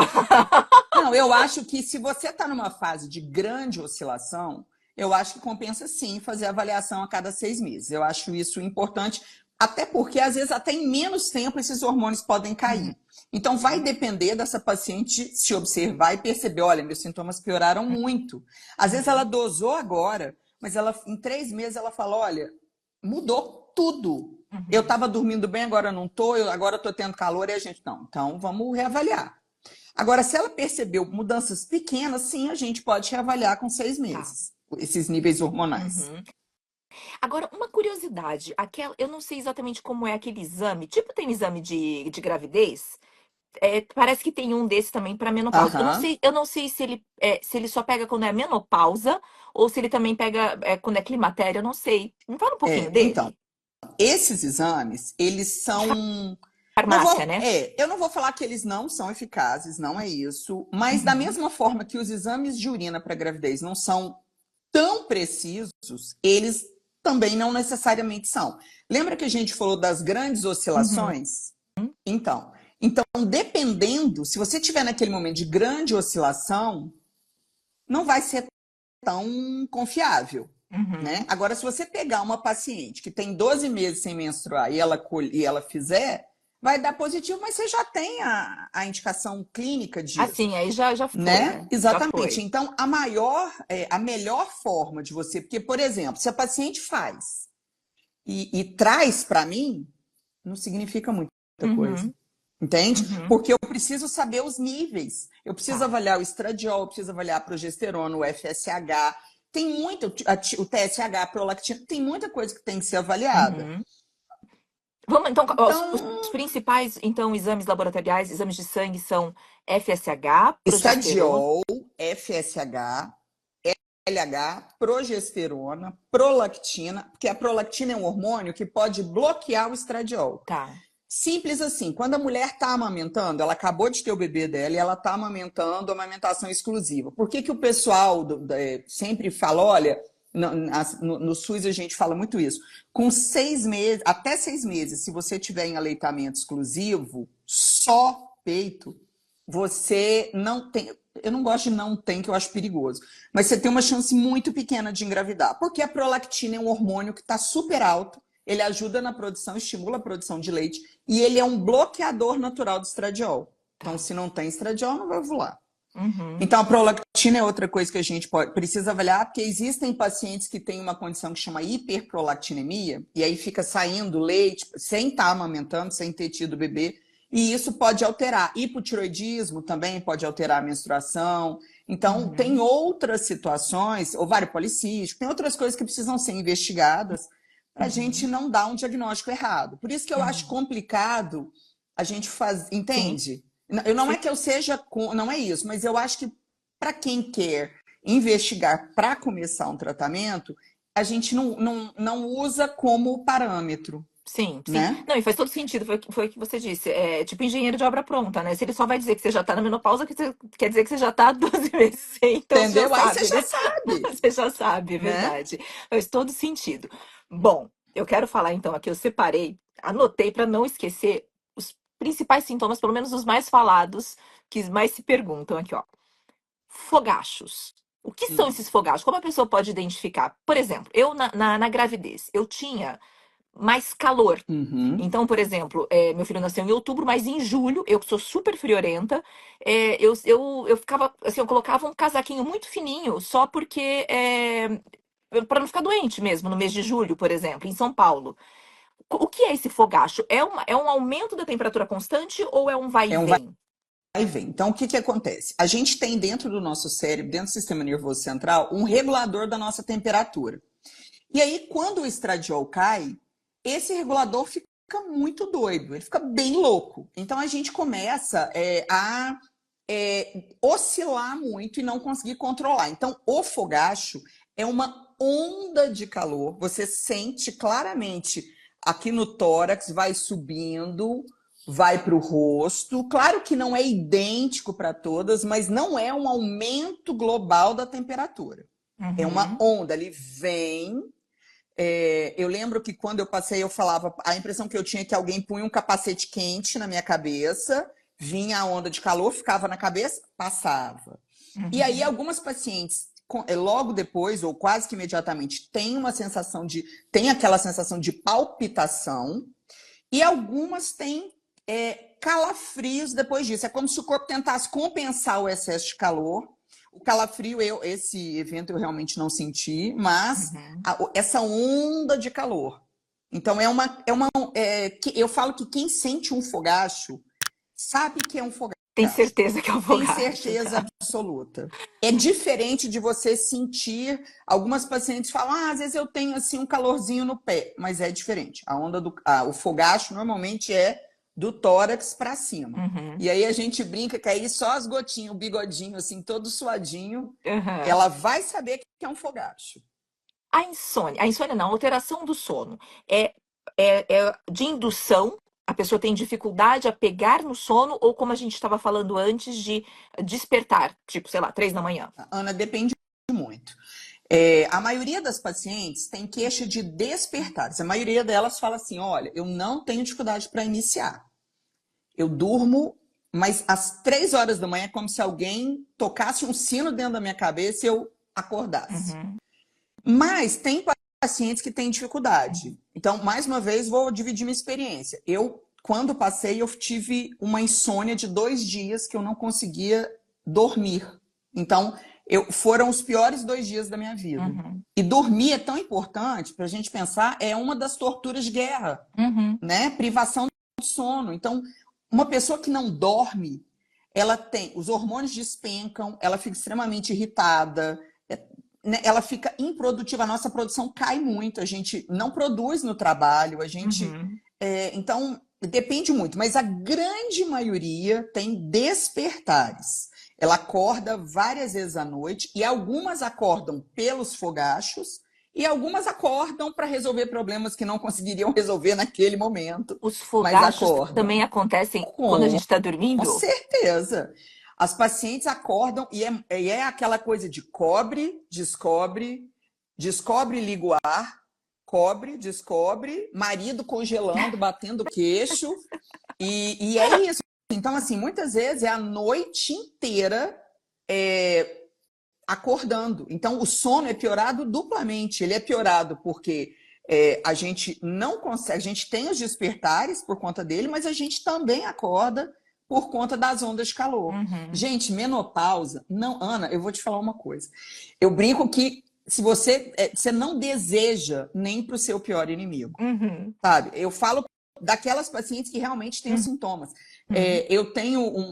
B: Não, eu acho que se você está numa fase de grande oscilação, eu acho que compensa sim fazer avaliação a cada 6 meses. Eu acho isso importante, até porque às vezes até em menos tempo esses hormônios podem
A: Uhum.
B: cair. Então vai depender dessa paciente se observar e perceber, olha, meus sintomas pioraram muito. Às vezes ela
A: Uhum.
B: dosou agora, mas ela em 3 meses ela fala, olha, mudou tudo. Eu
A: Uhum.
B: estava dormindo bem, agora não estou, agora estou tendo calor e a gente, não, então vamos reavaliar. Agora, se ela percebeu mudanças pequenas, sim, a gente pode reavaliar com seis
A: Tá.
B: meses esses níveis hormonais.
A: Uhum. Agora, uma curiosidade, eu não sei exatamente como é aquele exame, tipo tem exame de gravidez, parece que tem um desse também para menopausa.
B: Aham.
A: Eu não sei se ele só pega quando é menopausa ou se ele também pega quando é climatério, eu não sei. Me fala um pouquinho
B: Então,
A: dele.
B: esses exames, eles
A: De
B: são.
A: farmácia, né?
B: Eu não vou falar que eles não são eficazes, não é isso, mas da
A: Uhum.
B: mesma forma que os exames de urina para gravidez não são tão precisos, eles também não necessariamente são. Lembra que a gente falou das grandes
A: Uhum.
B: oscilações? Então, dependendo, se você tiver naquele momento de grande oscilação, não vai ser tão confiável, né?
A: Uhum.
B: Agora, se você pegar uma paciente que tem 12 meses sem menstruar e ela fizer, vai dar positivo, mas você já tem a indicação clínica disso,
A: Assim, aí já foi,
B: né?
A: né? Já
B: Exatamente.
A: foi.
B: Então, a melhor forma de você, porque, por exemplo, se a paciente faz e traz para mim, não significa muita coisa.
A: Uhum.
B: Entende?
A: Uhum.
B: Porque eu preciso saber os níveis. Eu preciso
A: Tá.
B: avaliar o estradiol, eu preciso avaliar a progesterona, o FSH. Tem muito, o TSH, a prolactina, tem muita coisa que tem que ser avaliada.
A: Uhum. Vamos, então, os
B: Então,
A: principais, então, exames laboratoriais, exames de sangue são FSH, progesterona.
B: estradiol, FSH, LH, progesterona, prolactina, porque a prolactina é um hormônio que pode bloquear o estradiol.
A: Tá.
B: Simples assim, quando a mulher está amamentando, ela acabou de ter o bebê dela e ela está amamentando amamentação exclusiva. Por que, que o pessoal sempre fala, olha, no SUS a gente fala muito isso, com 6 meses, até 6 meses, se você tiver em aleitamento exclusivo, só peito, você não tem, eu não gosto de não tem, que eu acho perigoso, mas você tem uma chance muito pequena de engravidar, porque a prolactina é um hormônio que está super alto, ele ajuda na produção, estimula a produção de leite, e ele é um bloqueador natural do estradiol. Então,
A: Tá.
B: se não tem estradiol, não vai ovular.
A: Uhum.
B: Então, a prolactina é outra coisa que a gente precisa avaliar, porque existem pacientes que têm uma condição que chama hiperprolactinemia, e aí fica saindo leite sem estar amamentando, sem ter tido bebê, e isso pode alterar. Hipotiroidismo também pode alterar a menstruação. Então, tem
A: Uhum.
B: outras situações, ovário policístico, tem outras coisas que precisam ser investigadas para a gente
A: Uhum.
B: não dar um diagnóstico errado. Por isso que eu acho
A: Uhum.
B: complicado a gente fazer,
A: Sim,
B: entende? Não é
A: sim,
B: que eu seja, não é isso, mas eu acho que para quem quer investigar para começar um tratamento, a gente não usa como parâmetro,
A: sim, sim.
B: né?
A: Não, e faz todo sentido, foi o que você disse. É tipo engenheiro de obra pronta, né? Se ele só vai dizer que você já tá na menopausa, quer dizer que você já tá há 12 meses sem, então você já
B: Entendeu? Aí você
A: sabe,
B: já
A: né?
B: sabe,
A: Você já sabe, é
B: né?
A: verdade. Faz todo sentido. Bom, eu quero falar então aqui, eu separei, anotei para não esquecer os principais sintomas, pelo menos os mais falados, que mais se perguntam aqui, ó. Fogachos. O que são
B: Hum.
A: esses fogachos? Como a pessoa pode identificar? Por exemplo, eu na gravidez, eu tinha mais calor.
B: Uhum.
A: Então, por exemplo, meu filho nasceu em outubro, mas em julho, eu que sou super friorenta, eu ficava, assim, eu colocava um casaquinho muito fininho, só porque, para não ficar doente mesmo, no mês de julho, por exemplo, em São Paulo. O que é esse fogacho? É um aumento da temperatura constante ou é um vai e
B: É um vai
A: vem?
B: e vem. Então, o que que acontece? A gente tem dentro do nosso cérebro, dentro do sistema nervoso central, um regulador da nossa temperatura. E aí, quando o estradiol cai, esse regulador fica muito doido, ele fica bem louco. Então, a gente começa a oscilar muito e não conseguir controlar. Então, o fogacho é uma onda de calor. Você sente claramente aqui no tórax, vai subindo, vai para o rosto. Claro que não é idêntico para todas, mas não é um aumento global da temperatura. É uma
A: Uhum,
B: onda, ele vem. Eu lembro que quando eu passei, eu falava, a impressão que eu tinha é que alguém punha um capacete quente na minha cabeça, vinha a onda de calor, ficava na cabeça, passava. E aí,
A: uhum,
B: algumas pacientes, logo depois, ou quase que imediatamente, tem aquela sensação de palpitação, e algumas têm calafrios depois disso. É como se o corpo tentasse compensar o excesso de calor. O calafrio, esse evento eu realmente não senti, mas
A: uhum.
B: essa onda de calor. Então, eu falo que quem sente um fogacho sabe que é um
A: Tem
B: fogacho.
A: certeza que é o
B: Tem
A: fogacho,
B: certeza
A: tá?
B: absoluta. É diferente de você sentir. Algumas pacientes falam, às vezes eu tenho assim um calorzinho no pé, mas é diferente. O fogacho normalmente é do tórax para cima.
A: Uhum,
B: E aí a gente brinca que aí só as gotinhas, o bigodinho assim, todo suadinho,
A: uhum.
B: ela vai saber que é um fogacho.
A: A insônia não, a alteração do sono é, é de indução, a pessoa tem dificuldade a pegar no sono, ou como a gente estava falando antes, de despertar, tipo, sei lá, 3 da manhã.
B: Ana, depende muito. A maioria das pacientes tem queixa de despertares. A maioria delas fala assim: olha, eu não tenho dificuldade para iniciar. Eu durmo, mas às 3 horas da manhã é como se alguém tocasse um sino dentro da minha cabeça e eu acordasse.
A: Uhum,
B: Mas tem pacientes que têm
A: uhum,
B: dificuldade. Então, mais uma vez, vou dividir minha experiência. Quando passei, eu tive uma insônia de 2 dias que eu não conseguia dormir. Então, foram os piores 2 dias da minha vida.
A: uhum,
B: E dormir é tão importante para a gente pensar, é uma das torturas de guerra,
A: uhum.
B: né? Privação de sono. Então, uma pessoa que não dorme, ela tem, os hormônios despencam, ela fica extremamente irritada, né, ela fica improdutiva, a nossa produção cai muito, a gente não produz no trabalho,
A: Uhum.
B: então depende muito, mas a grande maioria tem despertares. Ela acorda várias vezes à noite e algumas acordam pelos fogachos e algumas acordam para resolver problemas que não conseguiriam resolver naquele momento,
A: Os
B: mas
A: fogachos também
B: acordam.
A: acontecem quando a
B: Com
A: gente está dormindo?
B: certeza. As pacientes acordam e é aquela coisa de cobre, descobre, descobre, liga o ar, cobre, descobre, marido congelando, batendo queixo, e é isso. Então, assim, muitas vezes é a noite inteira é, acordando. Então, o sono é piorado duplamente. Ele é piorado porque a gente não consegue, a gente tem os despertares por conta dele, mas a gente também acorda por conta das ondas de calor.
A: Uhum.
B: Gente, menopausa, não, Ana, eu vou te falar uma coisa. Eu brinco que se você não deseja nem para o seu pior inimigo,
A: Uhum.
B: sabe? Eu falo daquelas pacientes que realmente têm os sintomas.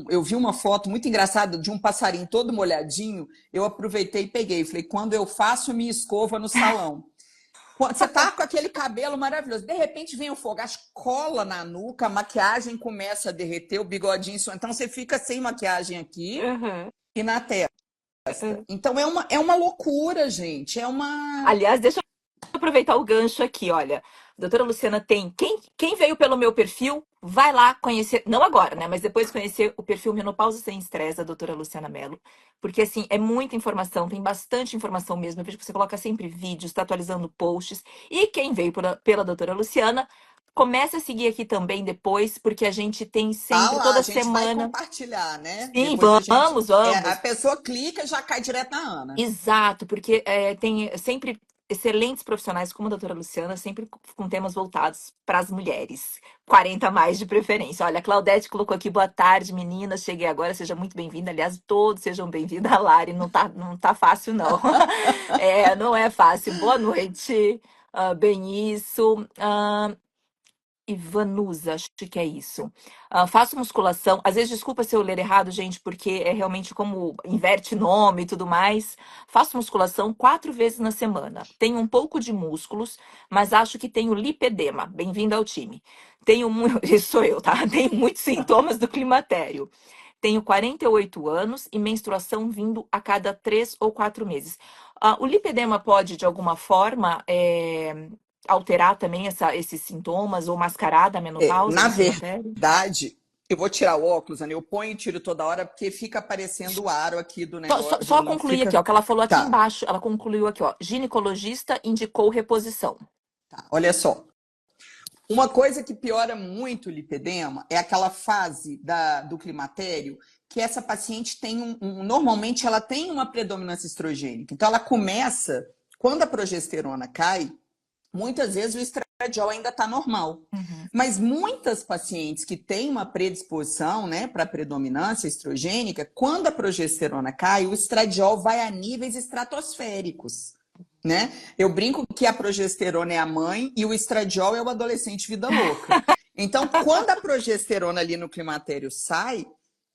B: Eu vi uma foto muito engraçada de um passarinho todo molhadinho. Eu aproveitei e peguei. Falei, quando eu faço minha escova no salão. Você tá com aquele cabelo maravilhoso, de repente vem o fogo, cola na nuca, a maquiagem começa a derreter, o bigodinho, então você fica sem maquiagem aqui
A: Uhum.
B: e na testa.
A: Uhum.
B: Então é uma loucura, gente. É uma.
A: Aliás, deixa aproveitar o gancho aqui, olha. Doutora Luciana tem. Quem veio pelo meu perfil, vai lá conhecer, não agora, né? Mas depois conhecer o perfil Menopausa Sem Estresse da doutora Luciana Mello. Porque, assim, é muita informação, tem bastante informação mesmo. Eu vejo que você coloca sempre vídeos, está atualizando posts. E quem veio pela doutora Luciana, comece a seguir aqui também depois, porque a gente tem
B: Tá
A: sempre,
B: lá, a
A: toda
B: gente vai
A: semana.
B: compartilhar, né?
A: Sim,
B: Depois a gente.
A: vamos,
B: A
A: vamos.
B: pessoa clica e já cai direto na Ana.
A: Exato, porque tem sempre excelentes profissionais como a doutora Luciana, sempre com temas voltados para as mulheres, 40 a mais de preferência. Olha, a Claudete colocou aqui, boa tarde, meninas, cheguei agora, seja muito bem-vinda. Aliás, todos sejam bem-vindos. A Lari, não tá fácil, não. Não é fácil. Boa noite, bem isso. Ivanusa, acho que é isso. Faço musculação. Às vezes, desculpa se eu ler errado, gente, porque é realmente como inverte nome e tudo mais. Faço musculação 4 vezes na semana. Tenho um pouco de músculos, mas acho que tenho lipedema. Bem-vindo ao time. Tenho muito. Isso sou eu, tá? Tenho muitos sintomas do climatério. Tenho 48 anos e menstruação vindo a cada 3 ou 4 meses. O lipedema pode, de alguma forma, alterar também esses sintomas ou mascarar da menopausa,
B: Na
A: do climatério?
B: verdade, eu vou tirar o óculos, Ana. Eu ponho e tiro toda hora porque fica aparecendo o aro aqui do
A: Só, só,
B: negócio.
A: só
B: Não
A: concluir aqui,
B: fica.
A: ó, que ela falou aqui
B: Tá,
A: embaixo, ela concluiu aqui, ó, ginecologista indicou reposição.
B: tá. Olha só. Uma coisa que piora muito o lipedema é aquela fase do climatério que essa paciente tem normalmente ela tem uma predominância estrogênica. Então ela começa, quando a progesterona cai, muitas vezes o estradiol ainda está normal.
A: Uhum,
B: Mas muitas pacientes que têm uma predisposição, né, para predominância estrogênica, quando a progesterona cai, o estradiol vai a níveis estratosféricos. Né? Eu brinco que a progesterona é a mãe e o estradiol é o adolescente vida louca. Então, quando a progesterona ali no climatério sai,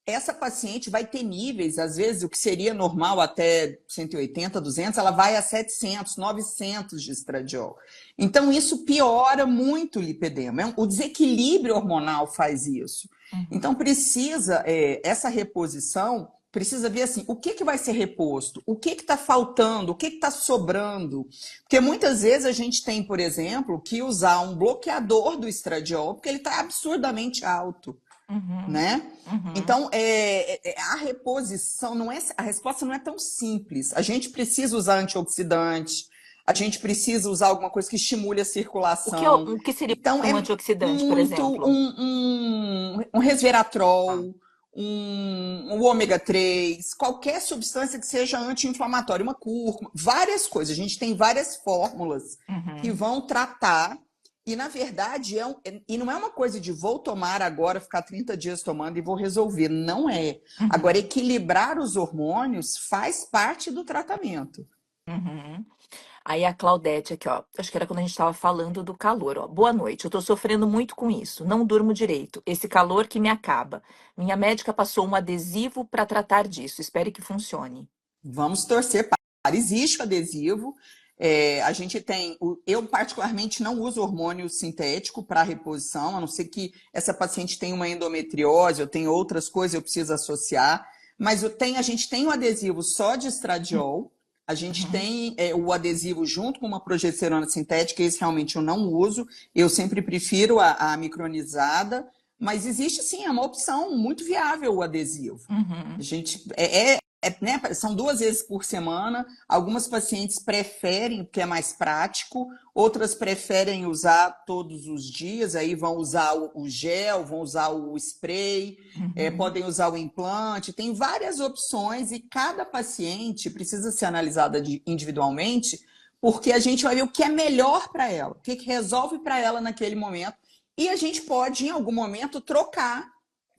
B: essa paciente vai ter níveis, às vezes, o que seria normal até 180, 200, ela vai a 700, 900 de estradiol. Então, isso piora muito o lipedema. O desequilíbrio hormonal faz isso.
A: uhum,
B: Então, essa reposição, precisa ver assim, o que vai ser reposto? O que está faltando? O que está sobrando? Porque muitas vezes a gente tem, por exemplo, que usar um bloqueador do estradiol, porque ele está absurdamente alto,
A: uhum,
B: né?
A: uhum,
B: Então, a reposição a resposta não é tão simples. A gente precisa usar antioxidante, a gente precisa usar alguma coisa que estimule a circulação.
A: o que seria
B: Então,
A: um
B: é
A: antioxidante, por
B: muito
A: exemplo?
B: um
A: Tá.
B: resveratrol, um ômega 3, qualquer substância que seja anti-inflamatória, uma cúrcuma, várias coisas. A gente tem várias fórmulas que
A: Uhum,
B: vão tratar e, na verdade, e não é uma coisa de vou tomar agora, ficar 30 dias tomando e vou resolver. Não é. Agora,
A: uhum,
B: equilibrar os hormônios faz parte do tratamento.
A: uhum. Aí a Claudete aqui, ó. Acho que era quando a gente estava falando do calor, ó. Boa noite. Eu tô sofrendo muito com isso. Não durmo direito. Esse calor que me acaba. Minha médica passou um adesivo para tratar disso. Espere que funcione.
B: Vamos torcer para. Existe o adesivo. A gente tem. Eu, particularmente, não uso hormônio sintético para reposição, a não ser que essa paciente tenha uma endometriose, eu tenho outras coisas, eu preciso associar. Mas a gente tem o adesivo só de estradiol, a gente
A: Uhum,
B: tem o adesivo junto com uma progesterona sintética, esse realmente eu não uso, eu sempre prefiro a micronizada, mas existe sim, é uma opção muito viável o adesivo. A
A: uhum,
B: gente né, são 2 vezes por semana. Algumas pacientes preferem, porque é mais prático, outras preferem usar todos os dias, aí vão usar o gel, vão usar o spray,
A: uhum,
B: podem usar o implante. Tem várias opções e cada paciente precisa ser analisada individualmente, porque a gente vai ver o que é melhor para ela, o que resolve para ela naquele momento, e a gente pode, em algum momento, trocar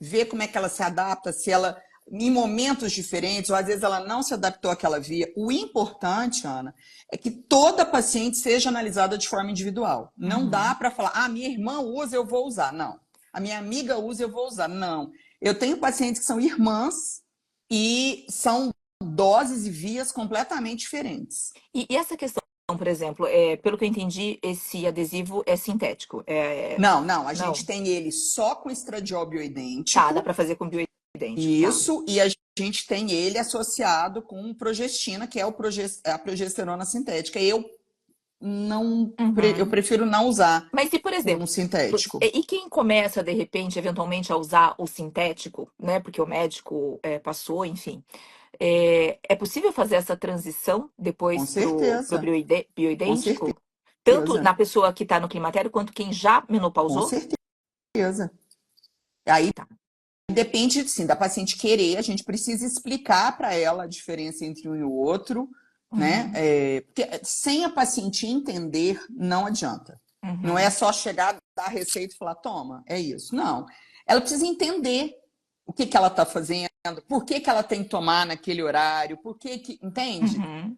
B: ver como é que ela se adapta, se ela, em momentos diferentes, ou às vezes ela não se adaptou àquela via. O importante, Ana, é que toda paciente seja analisada de forma individual. Não dá
A: Uhum.
B: para falar, ah, minha irmã usa, eu vou usar. Não. A minha amiga usa, eu vou usar. Não. Eu tenho pacientes que são irmãs e são doses e vias completamente diferentes.
A: E essa questão, por exemplo, pelo que eu entendi, esse adesivo é sintético.
B: Não, não, a gente
A: Não,
B: tem ele só com estradiol
A: tá, dá
B: bioidêntico,
A: para fazer com bioidêntico, tá.
B: isso, e a gente tem ele associado com progestina, que é a progesterona sintética. Eu
A: Uhum.
B: prefiro não usar
A: Mas e, por
B: com
A: exemplo,
B: um sintético.
A: e quem começa, de repente, eventualmente, a usar o sintético, né? Porque o médico passou, enfim. É possível fazer essa transição
B: Com
A: depois pro
B: certeza, com
A: bioidêntico? Tanto
B: certeza,
A: na pessoa que está no climatério quanto quem já
B: com
A: menopausou?
B: certeza. Aí
A: Tá.
B: depende, sim, da paciente querer, a gente precisa explicar para ela a diferença entre um e o outro, né?
A: Uhum,
B: Porque sem a paciente entender, não adianta. Não é
A: uhum,
B: só chegar, dar a receita e falar, toma, é isso. Não. Ela precisa entender o que, que ela está fazendo, por que, que ela tem que tomar naquele horário, por que que, entende?
A: uhum,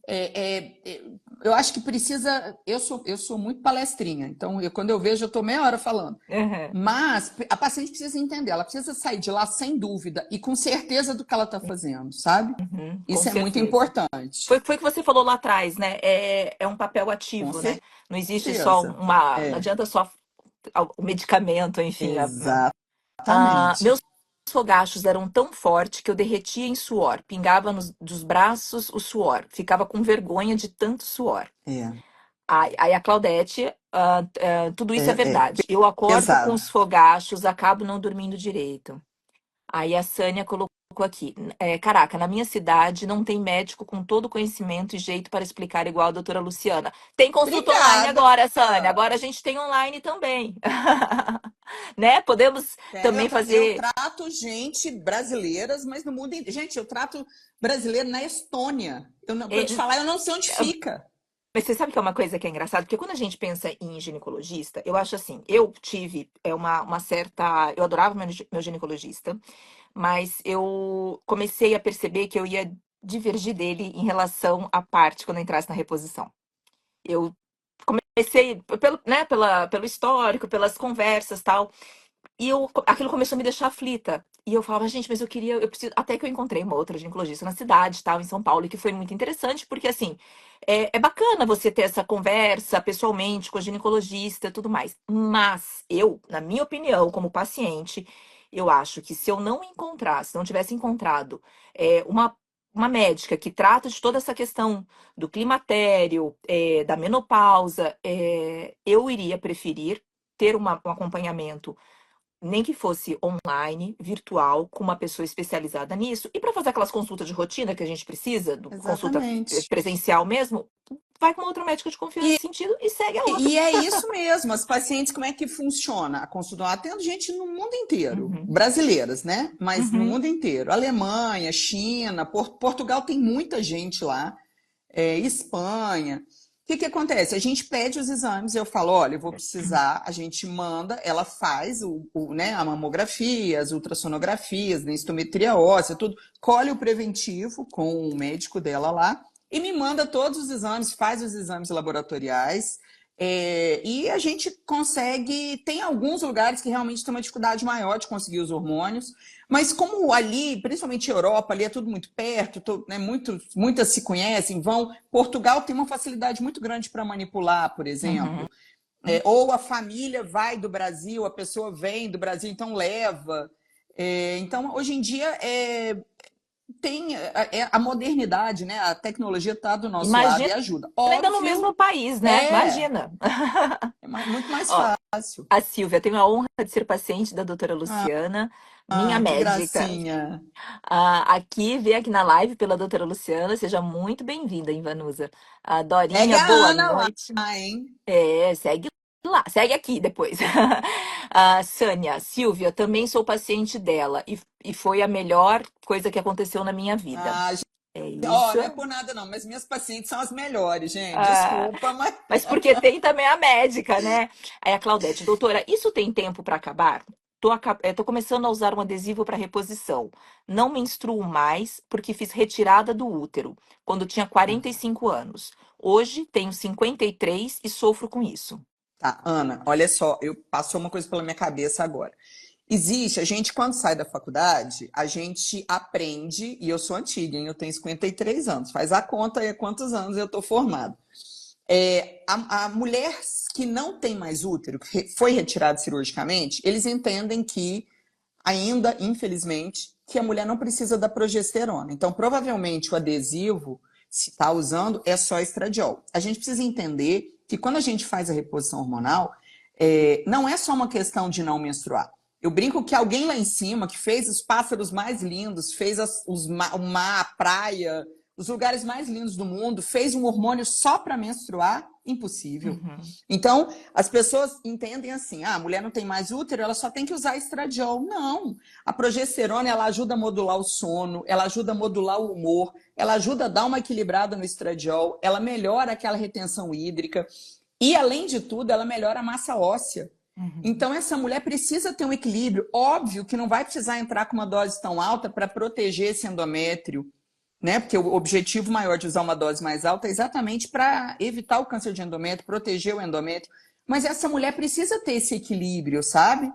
B: Eu acho que precisa. Eu sou muito palestrinha, então quando eu vejo, eu estou meia hora falando.
A: uhum,
B: Mas a paciente precisa entender, ela precisa sair de lá sem dúvida e com certeza do que ela está fazendo, sabe?
A: uhum, com
B: Isso é muito
A: certeza.
B: importante.
A: Foi o que você falou lá atrás, né? É um papel
B: Com
A: ativo, né? Não existe só
B: certeza.
A: Não
B: É,
A: adianta só o medicamento, enfim. Meus
B: exatamente.
A: fogachos eram tão fortes que eu derretia em suor. Pingava dos braços o suor. Ficava com vergonha de tanto suor.
B: É,
A: Aí a Claudete, tudo isso é
B: é
A: verdade. Eu acordo com
B: pesado.
A: os fogachos, acabo não dormindo direito. Aí a Sânia colocou aqui. Caraca, na minha cidade não tem médico com todo o conhecimento e jeito para explicar igual a doutora Luciana. Tem consulta online
B: Obrigada.
A: agora, Sânia. Agora a gente tem online também. Né? Podemos também
B: Eu
A: fazer.
B: trato gente brasileiras, mas no mundo inteiro. Gente, eu trato brasileiro na Estônia. Para
A: é,
B: te falar, eu não sei onde fica.
A: Mas você sabe que é uma coisa que é engraçada? Porque quando a gente pensa em ginecologista, eu acho assim, eu tive uma certa. Eu adorava meu ginecologista, mas eu comecei a perceber que eu ia divergir dele em relação à parte quando eu entrasse na reposição. Eu comecei pelo histórico, pelas conversas tal. E aquilo começou a me deixar aflita. E eu falava, gente, mas eu preciso. Até que eu encontrei uma outra ginecologista na cidade, tal, em São Paulo, e que foi muito interessante, porque assim, é bacana você ter essa conversa pessoalmente com a ginecologista e tudo mais. Mas eu, na minha opinião, como paciente, eu acho que se eu não encontrasse, não tivesse encontrado uma médica que trata de toda essa questão do climatério, da menopausa, eu iria preferir ter um acompanhamento nem que fosse online, virtual, com uma pessoa especializada nisso. E para fazer aquelas consultas de rotina que a gente precisa, consulta
B: Exatamente.
A: presencial mesmo, vai com uma outra médica de confiança
B: E
A: nesse sentido e segue a outra.
B: E é isso mesmo, as pacientes, como é que funciona a consulta? Eu atendo gente no mundo inteiro,
A: Uhum,
B: brasileiras, né? Mas no
A: uhum,
B: mundo inteiro. Alemanha, China, Portugal tem muita gente lá, Espanha. O que que acontece? A gente pede os exames, eu falo, olha, eu vou precisar, a gente manda, ela faz né, a mamografia, as ultrassonografias, né, densitometria óssea, tudo, colhe o preventivo com o médico dela lá e me manda todos os exames, faz os exames laboratoriais. E a gente consegue. Tem alguns lugares que realmente tem uma dificuldade maior de conseguir os hormônios, mas como ali, principalmente Europa, ali é tudo muito perto, né, muitas se conhecem, vão. Portugal tem uma facilidade muito grande para manipular, por
A: uhum.
B: exemplo. Ou a família vai do Brasil, a pessoa vem do Brasil, então leva. Então, hoje em dia, tem a modernidade, né? A tecnologia está do nosso lado e
A: Imagina
B: ajuda.
A: ainda no
B: Óbvio,
A: mesmo país, né?
B: é,
A: Imagina.
B: muito mais
A: Ó,
B: fácil.
A: a Silvia, tenho a honra de ser paciente da doutora Luciana, minha
B: Que
A: médica.
B: gracinha.
A: Vem aqui na live pela doutora Luciana, seja muito bem-vinda, Invanusa.
B: Segue
A: Dorinha,
B: a
A: boa
B: Ana
A: noite.
B: lá, hein?
A: Segue lá, segue aqui depois. Sânia, Silvia, também sou paciente dela e foi a melhor coisa que aconteceu na minha vida.
B: Ah,
A: É
B: ó,
A: isso.
B: não é por nada não, mas minhas pacientes são as melhores, gente.
A: Ah,
B: Desculpa, mas
A: mas porque tem também a médica, né? Aí a Claudete, doutora, isso tem tempo para acabar? tô começando a usar um adesivo para reposição. Não menstruo mais porque fiz retirada do útero quando tinha 45 anos. Hoje tenho 53 e sofro com isso.
B: Tá, Ana, olha só, passou uma coisa pela minha cabeça agora. Existe, a gente quando sai da faculdade, a gente aprende, e eu sou antiga, hein? Eu tenho 53 anos, faz a conta aí há quantos anos eu tô formada. A mulher que não tem mais útero, que foi retirada cirurgicamente, eles entendem que ainda, infelizmente, que a mulher não precisa da progesterona. Então, provavelmente, o adesivo, se está usando, é só estradiol. A gente precisa entender que quando a gente faz a reposição hormonal, não é só uma questão de não menstruar. Eu brinco que alguém lá em cima, que fez os pássaros mais lindos, fez o mar, a praia, os lugares mais lindos do mundo, fez um hormônio só para menstruar? Impossível.
A: Uhum,
B: Então, as pessoas entendem assim, a mulher não tem mais útero, ela só tem que usar estradiol. Não. A progesterona, ela ajuda a modular o sono, ela ajuda a modular o humor, ela ajuda a dar uma equilibrada no estradiol, ela melhora aquela retenção hídrica e, além de tudo, ela melhora a massa óssea.
A: uhum,
B: Então, essa mulher precisa ter um equilíbrio. Óbvio que não vai precisar entrar com uma dose tão alta para proteger esse endométrio, né? Porque o objetivo maior de usar uma dose mais alta é exatamente para evitar o câncer de endométrio, proteger o endométrio. Mas essa mulher precisa ter esse equilíbrio, sabe?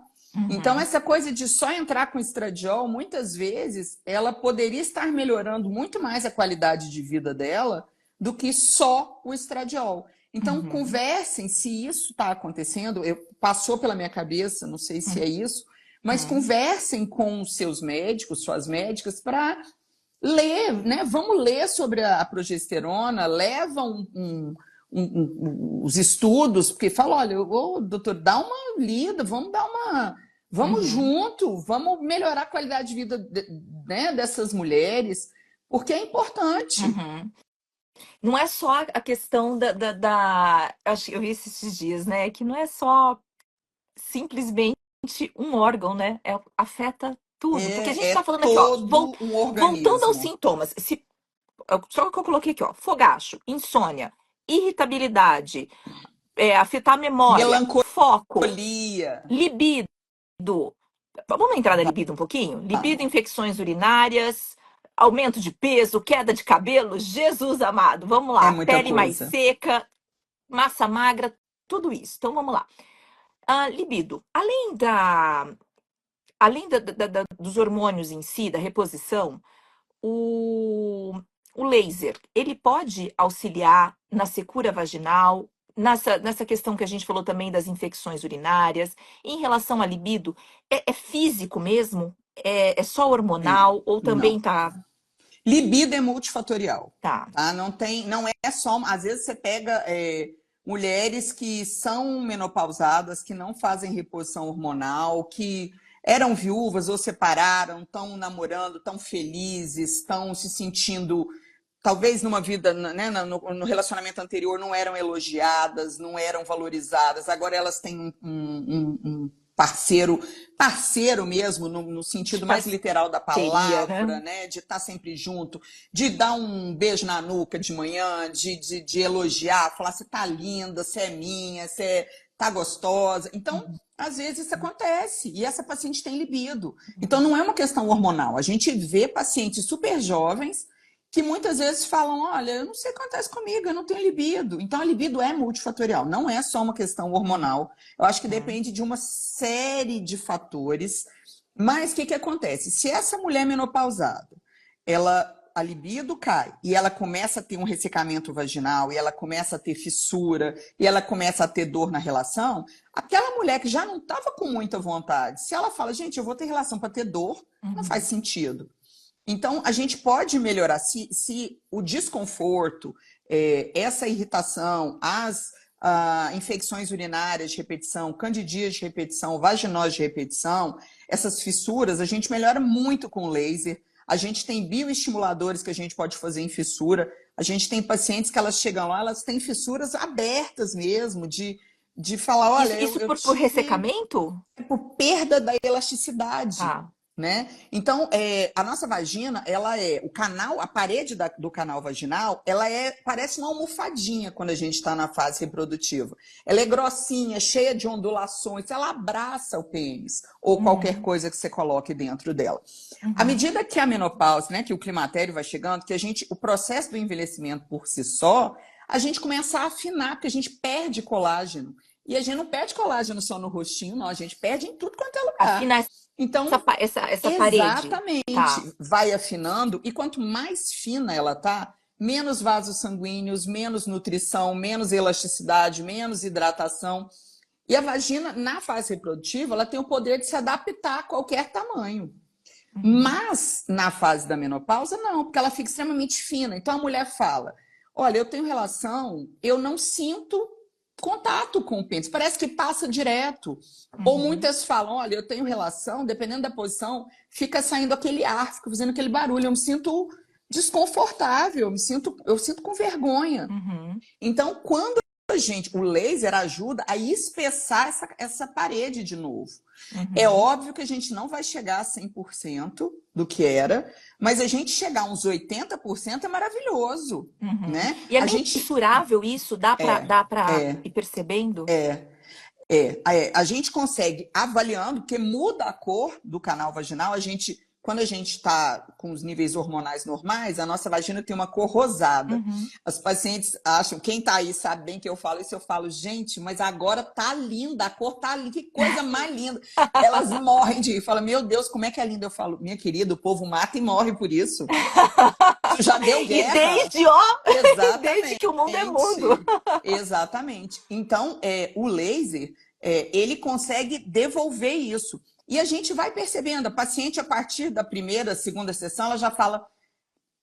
B: Então,
A: uhum,
B: essa coisa de só entrar com estradiol, muitas vezes, ela poderia estar melhorando muito mais a qualidade de vida dela do que só o estradiol. Então,
A: uhum,
B: conversem se isso está acontecendo. Passou pela minha cabeça, não sei se é isso, mas
A: uhum.
B: conversem com os seus médicos, suas médicas, para ler, né? Vamos ler sobre a progesterona, leva os estudos, porque fala, olha, ô, doutor, dá uma lida, vamos
A: Uhum,
B: junto, vamos melhorar a qualidade de vida, né, dessas mulheres, porque é importante.
A: uhum. Não é só a questão acho que eu vi esses dias, né? Que não é só simplesmente um órgão, né? Afeta tudo. Porque a gente
B: É
A: tá falando aqui, ó,
B: todo um
A: voltando aos
B: organismo.
A: sintomas. Só que eu coloquei aqui, ó, fogacho, insônia, irritabilidade, afetar a memória, foco,
B: Melancolia.
A: libido. Vamos entrar na libido um pouquinho? Libido,
B: Vamos.
A: infecções urinárias, aumento de peso, queda de cabelo, Jesus amado, vamos
B: É
A: lá.
B: muita
A: Pele mais
B: coisa.
A: seca, massa magra, tudo isso. Então vamos lá. Libido. Dos hormônios em si, da reposição, o, o laser, ele pode auxiliar na secura vaginal, nessa questão que a gente falou também das infecções urinárias. Em relação à libido, é físico mesmo? É só
B: É,
A: hormonal? Ou também
B: não.
A: tá.
B: Libido é multifatorial,
A: Tá.
B: tá? Não é só. Às vezes você pega mulheres que são menopausadas, que não fazem reposição hormonal, que eram viúvas ou separaram, estão namorando, estão felizes, estão se sentindo, talvez numa vida, né, no relacionamento anterior não eram elogiadas, não eram valorizadas, agora elas têm um parceiro mesmo, no
A: De
B: sentido mais literal da
A: parceria, né?
B: palavra, né? De estar sempre junto, de dar um beijo na nuca de manhã, de elogiar, falar você tá linda, você é minha, você tá gostosa. Então, às vezes isso acontece e essa paciente tem libido. Então, não é uma questão hormonal. A gente vê pacientes super jovens que muitas vezes falam, olha, eu não sei o que acontece comigo, eu não tenho libido. Então, a libido é multifatorial, não é só uma questão hormonal. Eu acho que
A: Uhum.
B: depende de uma série de fatores. Mas o que acontece? Se essa mulher menopausada, a libido cai e ela começa a ter um ressecamento vaginal e ela começa a ter fissura e ela começa a ter dor na relação, aquela mulher que já não estava com muita vontade, se ela fala, gente, eu vou ter relação para ter dor, não faz
A: Uhum.
B: sentido. Então, a gente pode melhorar se o desconforto, essa irritação, as infecções urinárias de repetição, candidias de repetição, vaginose de repetição, essas fissuras, a gente melhora muito com laser. A gente tem bioestimuladores que a gente pode fazer em fissura. A gente tem pacientes que elas chegam lá, elas têm fissuras abertas mesmo, de falar, olha,
A: Isso
B: eu
A: por
B: tive
A: ressecamento?
B: por perda da elasticidade.
A: Tá.
B: né? Então, a nossa vagina, ela é o canal, a parede do canal vaginal, parece uma almofadinha quando a gente está na fase reprodutiva. Ela é grossinha, cheia de ondulações, ela abraça o pênis ou qualquer
A: Uhum,
B: coisa que você coloque dentro dela. À
A: uhum.
B: medida que a menopausa, né, que o climatério vai chegando, o processo do envelhecimento por si só, a gente começa a afinar, porque a gente perde colágeno. E a gente não perde colágeno só no rostinho, não, a gente perde em tudo quanto é lugar.
A: Afinar
B: Então,
A: essa parede. Tá.
B: exatamente, vai afinando, e quanto mais fina ela tá, menos vasos sanguíneos, menos nutrição, menos elasticidade, menos hidratação. E a vagina, na fase reprodutiva, ela tem o poder de se adaptar a qualquer tamanho.
A: Uhum,
B: Mas na fase da menopausa, não, porque ela fica extremamente fina. Então a mulher fala: olha, eu tenho relação, eu não sinto contato com o pênis, parece que passa direto. Ou
A: uhum.
B: muitas falam: olha, eu tenho relação, dependendo da posição, fica saindo aquele ar, fica fazendo aquele barulho, eu me sinto desconfortável, eu sinto com vergonha.
A: Uhum,
B: Então, quando o laser ajuda a espessar essa parede de novo. É
A: uhum,
B: óbvio que a gente não vai chegar a 100% do que era, mas a gente chegar a uns 80% é maravilhoso,
A: uhum.
B: né?
A: E é
B: A gente
A: mensurável isso? Dá pra
B: é,
A: ir percebendo?
B: a gente consegue avaliando, porque muda a cor do canal vaginal, quando a gente está com os níveis hormonais normais, a nossa vagina tem uma cor rosada.
A: Uhum.
B: As pacientes acham, quem está aí sabe bem que eu falo isso, eu falo, gente, mas agora tá linda, a cor tá linda, que coisa mais linda. Elas morrem de ir, falam, meu Deus, como é que é linda? Eu falo, minha querida, o povo mata e morre por isso. Isso já deu
A: E
B: guerra.
A: desde, ó, desde
B: Exatamente.
A: que o mundo é mundo.
B: Exatamente. Então, o laser, ele consegue devolver isso. E a gente vai percebendo, a paciente, a partir da primeira, segunda sessão, ela já fala,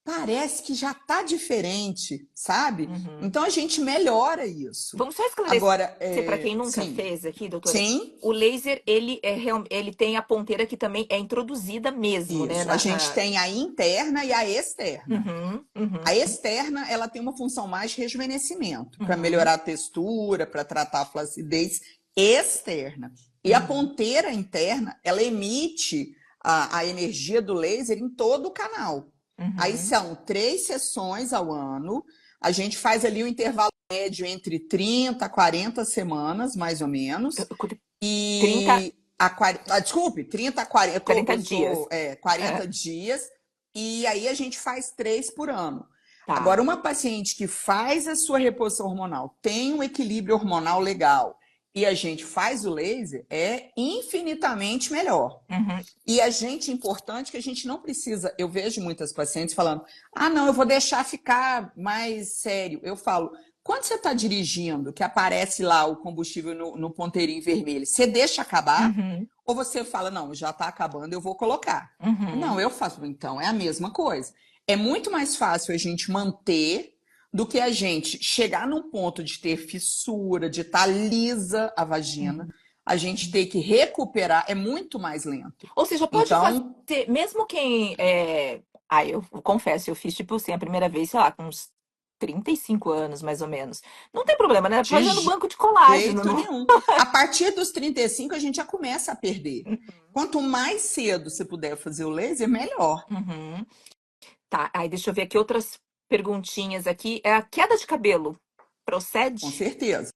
B: parece que já está diferente, sabe?
A: Uhum.
B: Então, a gente melhora isso.
A: Vamos só esclarecer
B: Agora,
A: para quem nunca
B: sim,
A: fez aqui, doutora.
B: sim,
A: O laser, ele tem a ponteira que também é introduzida mesmo, né?
B: isso. A gente tem a interna e a externa.
A: Uhum, uhum,
B: A externa, ela tem uma função mais de rejuvenescimento, para
A: uhum,
B: melhorar a textura, para tratar a flacidez externa. E a
A: uhum,
B: ponteira interna, ela emite a energia do laser em todo o canal. Aí
A: uhum.
B: são 3 sessões ao ano. A gente faz ali o intervalo médio entre 30 a 40 semanas, mais ou menos.
A: 30,
B: E desculpe, 30 a 40,
A: 40
B: eu
A: dias.
B: tô 40
A: É,
B: dias, e aí a gente faz 3 por ano.
A: tá.
B: Agora, uma paciente que faz a sua reposição hormonal, tem um equilíbrio hormonal legal, e a gente faz o laser, é infinitamente melhor.
A: Uhum,
B: E a gente, importante que a gente não precisa, eu vejo muitas pacientes falando, ah, não, eu vou deixar ficar mais sério. Eu falo, quando você está dirigindo, que aparece lá o combustível no ponteirinho vermelho, você deixa acabar?
A: uhum,
B: Ou você fala, não, já está acabando, eu vou colocar? Não,
A: uhum.
B: eu faço, então, é a mesma coisa. É muito mais fácil a gente manter do que a gente chegar num ponto de ter fissura, de estar lisa a vagina,
A: Uhum.
B: a gente ter que recuperar, é muito mais lento.
A: Ou seja, pode
B: Então,
A: fazer, mesmo quem. Eu confesso, eu fiz, tipo assim, a primeira vez, sei lá, com uns 35 anos, mais ou menos. Não tem problema, né?
B: de
A: Fazendo banco de colágeno.
B: jeito
A: Não...
B: nenhum. A partir dos 35, a gente já começa a perder. Quanto mais cedo você puder fazer o laser, melhor.
A: Uhum. Tá, aí deixa eu ver aqui outras perguntinhas aqui. É a queda de cabelo.
B: Com
A: Procede?
B: certeza.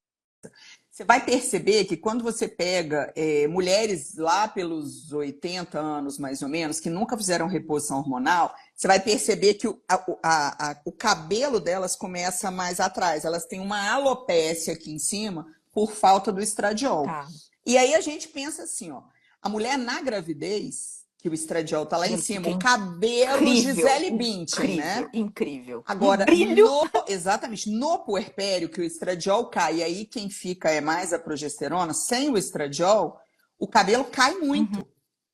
B: Você vai perceber que quando você pega mulheres lá pelos 80 anos, mais ou menos, que nunca fizeram reposição hormonal, você vai perceber que o cabelo delas começa mais atrás. Elas têm uma alopécia aqui em cima por falta do estradiol.
A: Tá.
B: E aí a gente pensa assim, ó, a mulher na gravidez, que o estradiol tá lá em
A: Ele
B: cima,
A: fica
B: o cabelo
A: incrível,
B: Gisele Bündchen,
A: incrível,
B: né?
A: incrível. Um
B: Agora,
A: brilho.
B: exatamente, no puerpério, que o estradiol cai, e aí quem fica é mais a progesterona, sem o estradiol, o cabelo cai
A: Uhum,
B: muito,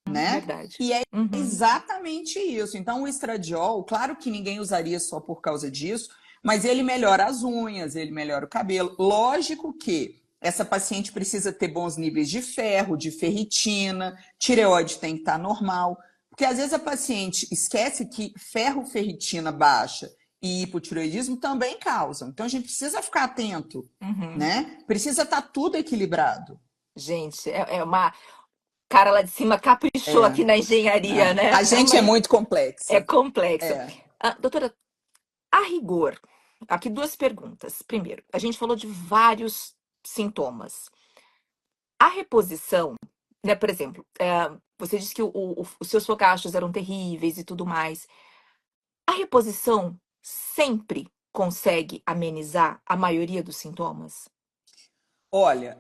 B: né?
A: verdade.
B: E é
A: Uhum,
B: exatamente isso. Então, o estradiol, claro que ninguém usaria só por causa disso, mas ele melhora as unhas, ele melhora o cabelo. Lógico que essa paciente precisa ter bons níveis de ferro, de ferritina, tireoide tem que estar normal. Porque às vezes a paciente esquece que ferro, ferritina baixa e hipotireoidismo também causam. Então a gente precisa ficar atento,
A: uhum.
B: né? Precisa estar tudo equilibrado.
A: Gente, é uma. cara lá de cima caprichou
B: É,
A: aqui na engenharia,
B: não.
A: né?
B: A gente é
A: Mas
B: muito
A: é
B: complexa.
A: complexo.
B: É.
A: Ah, doutora, a rigor, aqui duas perguntas. Primeiro, a gente falou de vários sintomas. A reposição, né, por exemplo, você disse que os seus fogachos eram terríveis e tudo mais. A reposição sempre consegue amenizar a maioria dos sintomas?
B: Olha,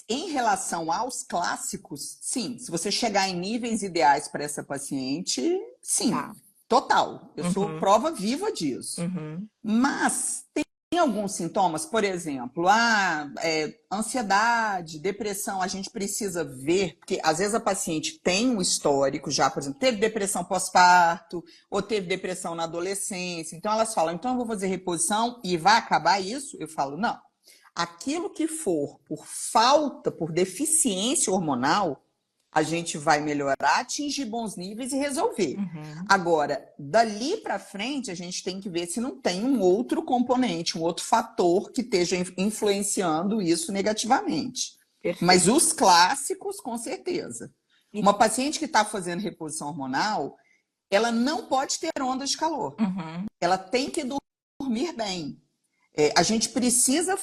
B: em relação aos clássicos, sim. Se você chegar em níveis ideais para essa paciente, sim,
A: Tá.
B: total. Eu sou
A: Uhum,
B: prova viva disso.
A: uhum,
B: Mas tem alguns sintomas, por exemplo, ansiedade, depressão, a gente precisa ver, porque às vezes a paciente tem um histórico já, por exemplo, teve depressão pós-parto, ou teve depressão na adolescência. Então elas falam, então eu vou fazer reposição e vai acabar isso? Eu falo, não. Aquilo que for por falta, por deficiência hormonal, a gente vai melhorar, atingir bons níveis e resolver.
A: uhum.
B: Agora, dali para frente, a gente tem que ver se não tem um outro componente, um outro fator que esteja influenciando isso negativamente. Mas
A: Perfeito.
B: os clássicos, com certeza.
A: E-
B: Uma paciente que está fazendo reposição hormonal, ela não pode ter ondas de calor.
A: uhum,
B: Ela tem que dormir bem. A gente precisa,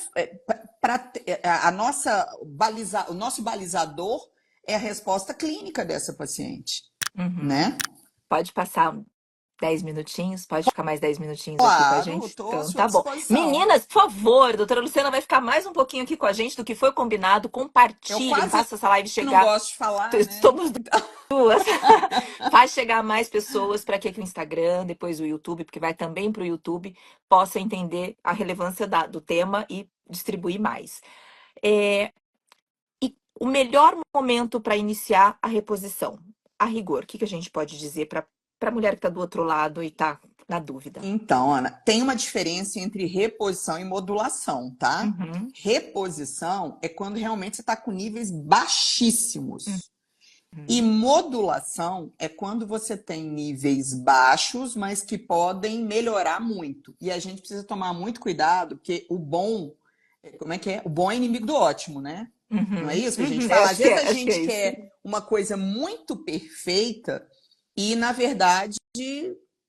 B: o nosso balizador é a resposta clínica dessa paciente,
A: uhum.
B: né?
A: Pode passar 10 minutinhos, pode ficar mais 10 minutinhos aqui com a
B: Claro,
A: gente?
B: estou à
A: Então,
B: sua
A: tá bom.
B: disposição.
A: Meninas, por favor, a doutora Luciana vai ficar mais um pouquinho aqui com a gente do que foi combinado.
B: Eu
A: Compartilhem,
B: quase
A: faça essa live
B: não
A: chegar.
B: gosto de falar, né?
A: Somos duas. Faz chegar a mais pessoas para que o Instagram, depois o YouTube, porque vai também para o YouTube, possa entender a relevância do tema e distribuir mais. É, e o melhor momento para iniciar a reposição, a rigor, o que a gente pode dizer para a mulher que está do outro lado e está na dúvida?
B: Então, Ana, tem uma diferença entre reposição e modulação, tá?
A: Uhum,
B: Reposição é quando realmente você está com níveis baixíssimos. E
A: uhum,
B: modulação é quando você tem níveis baixos, mas que podem melhorar muito. E a gente precisa tomar muito cuidado, porque o bom, como é que é? O bom é inimigo do ótimo, né? Não é
A: uhum,
B: isso que a gente
A: uhum.
B: fala? Às vezes a
A: Acho que
B: gente
A: é isso.
B: quer uma coisa muito perfeita e, na verdade,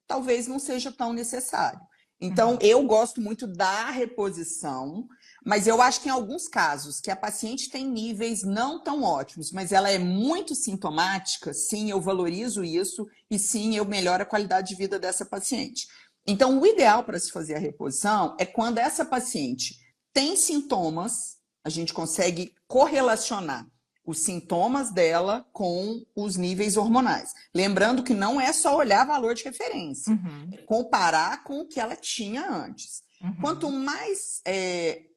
B: talvez não seja tão necessário. Então,
A: Uhum,
B: eu gosto muito da reposição, mas eu acho que em alguns casos que a paciente tem níveis não tão ótimos, mas ela é muito sintomática, sim, eu valorizo isso e sim, eu melhoro a qualidade de vida dessa paciente. Então, o ideal para se fazer a reposição é quando essa paciente tem sintomas, a gente consegue correlacionar os sintomas dela com os níveis hormonais. Lembrando que não é só olhar valor de referência,
A: uhum,
B: é comparar com o que ela tinha antes. Quanto
A: uhum,
B: mais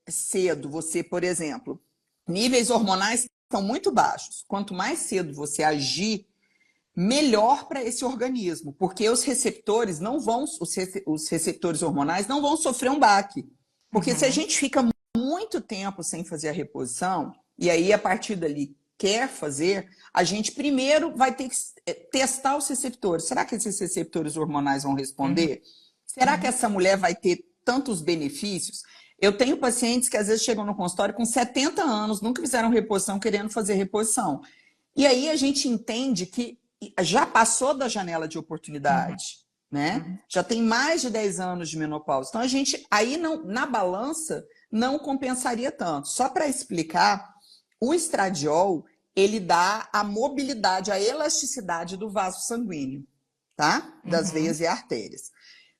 B: cedo você, por exemplo, níveis hormonais são muito baixos, quanto mais cedo você agir, melhor para esse organismo, porque os receptores não vão, os receptores hormonais não vão sofrer um baque. Porque se a
A: uhum,
B: gente fica muito tempo sem fazer a reposição, e aí a partir dali quer fazer, a gente primeiro vai ter que testar os receptores. Será que esses receptores hormonais vão
A: uhum,
B: responder? Será que
A: uhum.
B: essa mulher vai ter tantos benefícios? Eu tenho pacientes que às vezes chegam no consultório com 70 anos, nunca fizeram reposição, querendo fazer reposição. E aí a gente entende que já passou da janela de
A: Uhum,
B: oportunidade, né?
A: uhum,
B: Já tem mais de 10 anos de menopausa. Então a gente aí não, na balança não compensaria tanto. Só para explicar, o estradiol, ele dá a mobilidade, a elasticidade do vaso sanguíneo, tá? Das
A: uhum,
B: veias e artérias.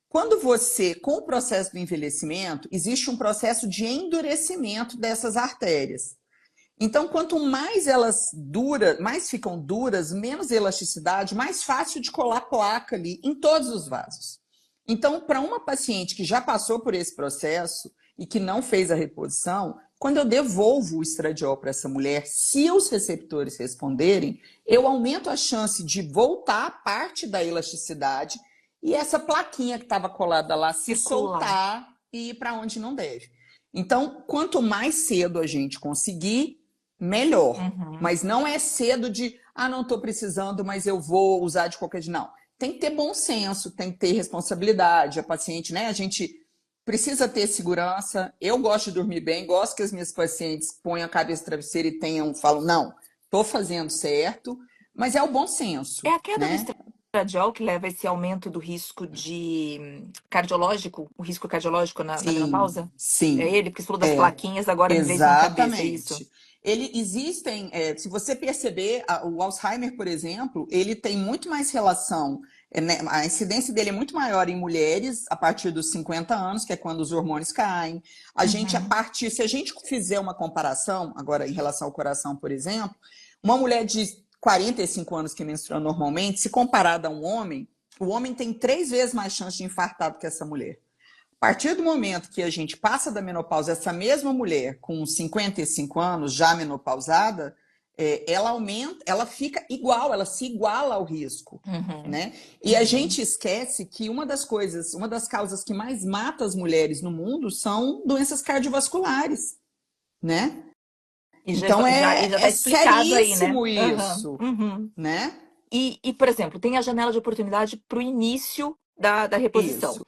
B: Quando você, com o processo do envelhecimento, existe um processo de endurecimento dessas artérias. Então, quanto mais elas mais ficam duras, menos elasticidade, mais fácil de colar placa ali em todos os vasos. Então, para uma paciente que já passou por esse processo e que não fez a reposição, quando eu devolvo o estradiol para essa mulher, se os receptores responderem, eu aumento a chance de voltar a parte da elasticidade e essa plaquinha que estava colada lá se
A: circular.
B: soltar e ir para onde não deve. Então, quanto mais cedo a gente conseguir, melhor.
A: Uhum,
B: Mas não é cedo de, não estou precisando, mas eu vou usar de qualquer jeito. Não. Tem que ter bom senso, tem que ter responsabilidade. A paciente, né? A gente precisa ter segurança. Eu gosto de dormir bem, gosto que as minhas pacientes ponham a cabeça no travesseiro e falam, não, tô fazendo certo, mas é o bom
A: É
B: senso,
A: a queda do
B: né?
A: estradiol que leva a esse aumento do risco de cardiológico, o risco cardiológico na
B: Sim,
A: menopausa? É
B: sim,
A: ele, porque você falou das
B: é,
A: plaquinhas, agora me veio isso na cabeça, é isso?
B: exatamente. Ele existem, se você perceber, o Alzheimer, por exemplo, ele tem muito mais relação, né, a incidência dele é muito maior em mulheres a partir dos 50 anos, que é quando os hormônios caem. A gente,
A: Uhum,
B: se a gente fizer uma comparação, agora em relação ao coração, por exemplo, uma mulher de 45 anos que menstrua normalmente, se comparada a um homem, o homem tem 3 vezes mais chance de infartar do que essa mulher. A partir do momento que a gente passa da menopausa, essa mesma mulher com 55 anos, já menopausada, ela aumenta, ela fica igual, ela se iguala ao risco,
A: uhum,
B: né? E a
A: uhum.
B: gente esquece que uma das causas que mais mata as mulheres no mundo são doenças cardiovasculares, né?
A: E
B: Então
A: já tá
B: é
A: explicado aí, né?
B: seríssimo
A: Aham,
B: isso,
A: uhum.
B: né?
A: Por exemplo, tem a janela de oportunidade para o início da reposição.
B: Isso.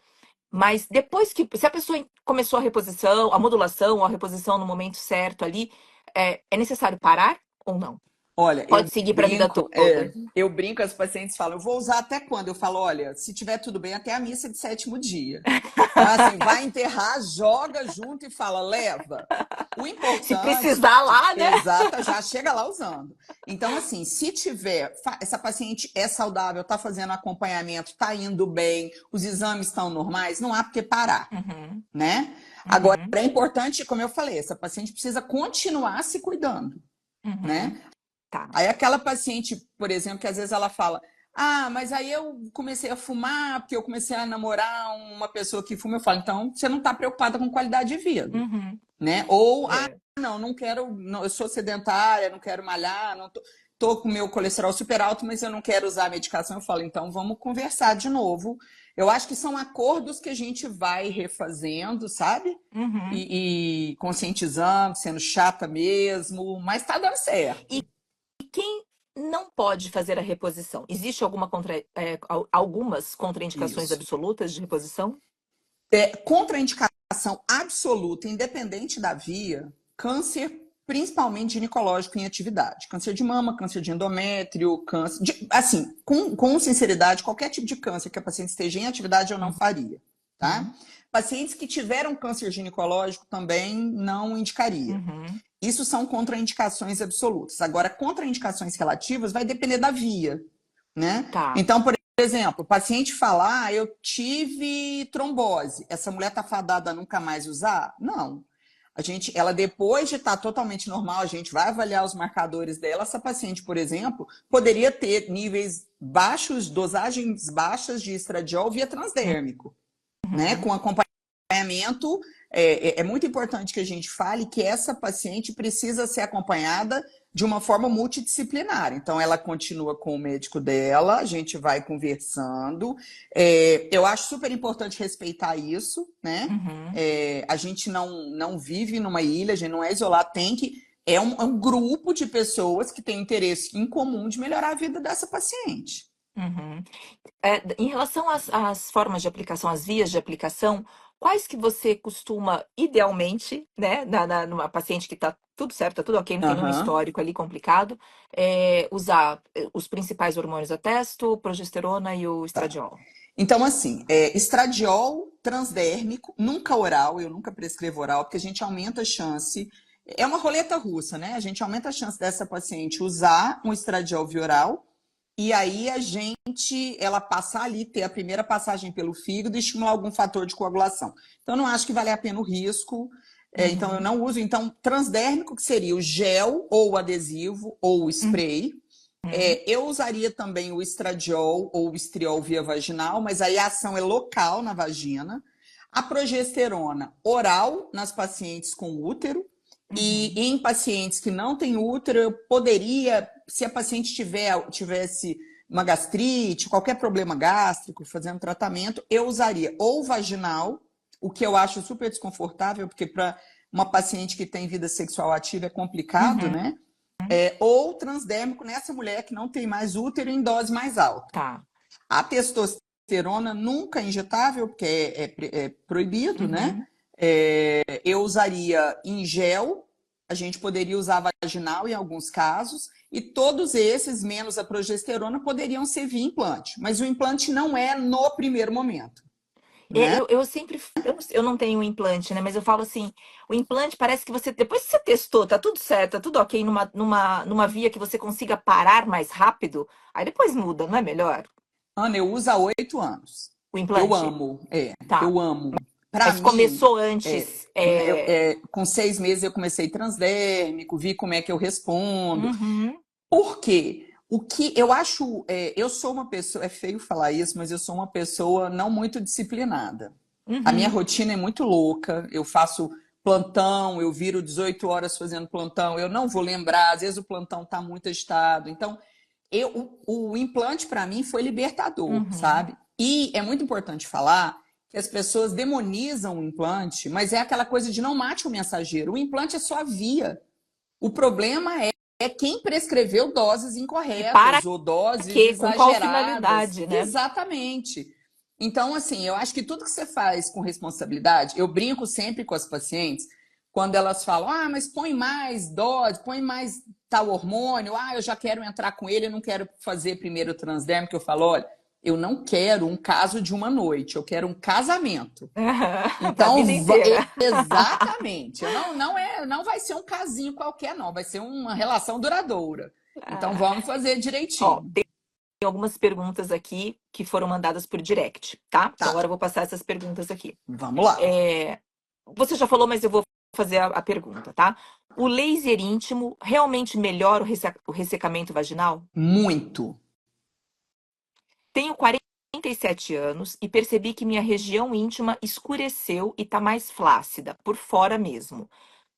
A: Mas depois que, se a pessoa começou a reposição, a modulação ou a reposição no momento certo ali, é necessário parar ou não?
B: Olha,
A: Pode seguir para a vida toda.
B: eu brinco, as pacientes falam, eu vou usar até quando? Eu falo, olha, se tiver tudo bem, até a missa de sétimo dia. Então, assim, vai enterrar, joga junto e fala, leva. O
A: Se
B: importante,
A: precisar lá, né?
B: exata, já chega lá usando. Então, assim, se tiver, essa paciente é saudável, está fazendo acompanhamento, está indo bem, os exames estão normais, não há por que parar,
A: Uhum,
B: né? Agora,
A: uhum,
B: é importante, como eu falei, essa paciente precisa continuar se cuidando,
A: uhum.
B: né?
A: Tá.
B: Aí aquela paciente, por exemplo, que às vezes ela fala, ah, mas aí eu comecei a fumar porque eu comecei a namorar uma pessoa que fuma. Eu falo, então você não está preocupada com qualidade de vida,
A: Uhum,
B: né? Ou, ah,
A: é.
B: não quero, não, eu sou sedentária, não quero malhar, não tô com meu colesterol super alto, mas eu não quero usar a medicação. Eu falo, então vamos conversar de novo. Eu acho que são acordos que a gente vai refazendo, sabe?
A: Uhum.
B: E conscientizando, sendo chata mesmo, mas tá dando certo.
A: E quem não pode fazer a reposição? Existe algumas contraindicações
B: Isso.
A: absolutas de reposição?
B: Contraindicação absoluta, independente da via, câncer, principalmente ginecológico em atividade. Câncer de mama, câncer de endométrio, câncer. Assim, com sinceridade, qualquer tipo de câncer que a paciente esteja em atividade, eu não faria. Tá?
A: Uhum,
B: Pacientes que tiveram câncer ginecológico também não indicaria.
A: uhum.
B: Isso são contraindicações absolutas. Agora, contraindicações relativas vai depender da via, né?
A: Tá.
B: Então, por exemplo, o paciente fala, eu tive trombose, essa mulher está fadada a nunca mais usar? Não. Ela depois de estar totalmente normal, a gente vai avaliar os marcadores dela. Essa paciente, por exemplo, poderia ter níveis baixos, dosagens baixas de estradiol via transdérmico, né?
A: Uhum,
B: Com acompanhamento, é muito importante que a gente fale que essa paciente precisa ser acompanhada de uma forma multidisciplinar. Então, ela continua com o médico dela, a gente vai conversando. Eu acho super importante respeitar isso, né?
A: uhum,
B: A gente não vive numa ilha, a gente não é isolado, tem que. É um grupo de pessoas que tem interesse em comum de melhorar a vida dessa paciente.
A: uhum. Em relação às formas de aplicação, às vias de aplicação, quais que você costuma, idealmente, né, numa paciente que está tudo certo, tá tudo ok, não tem nenhum
B: Aham.
A: histórico ali complicado, usar os principais hormônios a testo, progesterona e o
B: Tá.
A: estradiol?
B: Então, assim, estradiol transdérmico, nunca oral, eu nunca prescrevo oral, porque a gente aumenta a chance. É uma roleta russa, né? A gente aumenta a chance dessa paciente usar um estradiol via oral, e aí ela passar ali, ter a primeira passagem pelo fígado e estimular algum fator de coagulação. Então, não acho que vale a pena o risco. Então, eu
A: Uhum,
B: não uso. Então, transdérmico, que seria o gel, ou o adesivo, ou o spray.
A: uhum,
B: Eu usaria também o estradiol ou o estriol via vaginal, mas aí a ação é local na vagina. A progesterona oral nas pacientes com útero. E
A: uhum,
B: em pacientes que não têm útero, eu poderia, se a paciente tivesse uma gastrite, qualquer problema gástrico, fazendo tratamento, eu usaria ou vaginal, o que eu acho super desconfortável, porque para uma paciente que tem vida sexual ativa é complicado,
A: uhum.
B: né? Ou transdérmico nessa mulher que não tem mais útero em dose mais alta.
A: Tá.
B: A testosterona nunca é injetável, porque é proibido, né?
A: Uhum,
B: Eu usaria em gel, a gente poderia usar vaginal em alguns casos, e todos esses, menos a progesterona, poderiam ser via implante. Mas o implante não é no primeiro momento, né?
A: Eu sempre, eu não tenho implante, né? Mas eu falo assim, o implante parece que você, depois que você testou, tá tudo certo, tá tudo ok, numa via que você consiga parar mais rápido, aí depois muda, não é melhor?
B: Ana, eu uso há 8 anos.
A: O
B: Eu
A: implante?
B: amo,
A: Tá.
B: eu amo. Para
A: Mas
B: mim,
A: começou antes.
B: com 6 meses eu comecei transdérmico, vi como é que eu respondo.
A: Uhum,
B: Por quê? O que eu acho, eu sou uma pessoa, é feio falar isso, mas eu sou uma pessoa não muito disciplinada. A minha
A: uhum,
B: rotina é muito louca, eu faço plantão, eu viro 18 horas fazendo plantão, eu não vou lembrar, às vezes o plantão está muito agitado. Então, o implante para mim foi libertador,
A: uhum.
B: sabe? E é muito importante falar que as pessoas demonizam o implante, mas é aquela coisa de não mate o mensageiro. O implante é só a via. O problema é quem prescreveu doses
A: E para
B: incorretas ou doses
A: quê? Com qual
B: exageradas.
A: finalidade, né?
B: Exatamente. Então, assim, eu acho que tudo que você faz com responsabilidade, eu brinco sempre com as pacientes, quando elas falam, ah, mas põe mais dose, põe mais tal hormônio, ah, eu já quero entrar com ele, eu não quero fazer primeiro transdérmico, eu falo, olha, eu não quero um caso de uma noite, eu quero um casamento.
A: Pra
B: Então,
A: vida inteira.
B: exatamente. Não vai ser um casinho qualquer, não. Vai ser uma relação duradoura. Então,
A: Ah,
B: vamos fazer
A: ó,
B: direitinho.
A: tem algumas perguntas aqui que foram mandadas por direct, tá? Então
B: Tá,
A: agora eu vou passar essas perguntas aqui.
B: vamos lá.
A: É, você já falou, mas eu vou fazer a pergunta, tá? O laser íntimo realmente melhora o ressecamento vaginal?
B: Muito.
A: Tenho 47 anos e percebi que minha região íntima escureceu e tá mais flácida, por fora mesmo.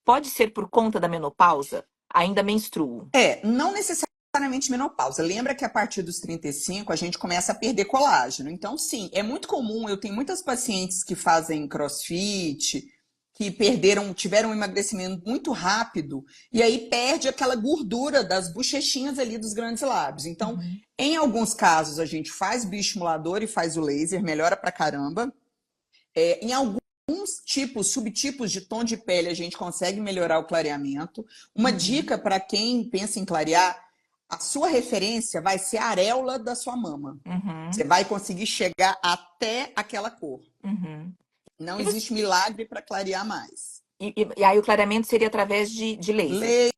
A: Pode ser por conta da menopausa? Ainda menstruo.
B: Não necessariamente menopausa. Lembra que a partir dos 35 a gente começa a perder colágeno. Então, sim, é muito comum. Eu tenho muitas pacientes que fazem crossfit, que tiveram um emagrecimento muito rápido, e aí perde aquela gordura das bochechinhas ali dos grandes lábios. Então,
A: Uhum.
B: em alguns casos, a gente faz bioestimulador e faz o laser, melhora pra caramba. Em alguns tipos, subtipos de tom de pele, a gente consegue melhorar o clareamento. Uma
A: Uhum.
B: dica para quem pensa em clarear, a sua referência vai ser a areola da sua mama. Você
A: Uhum.
B: vai conseguir chegar até aquela cor.
A: Uhum.
B: Não
A: E, você-
B: existe milagre para clarear mais.
A: e aí o clareamento seria através de laser.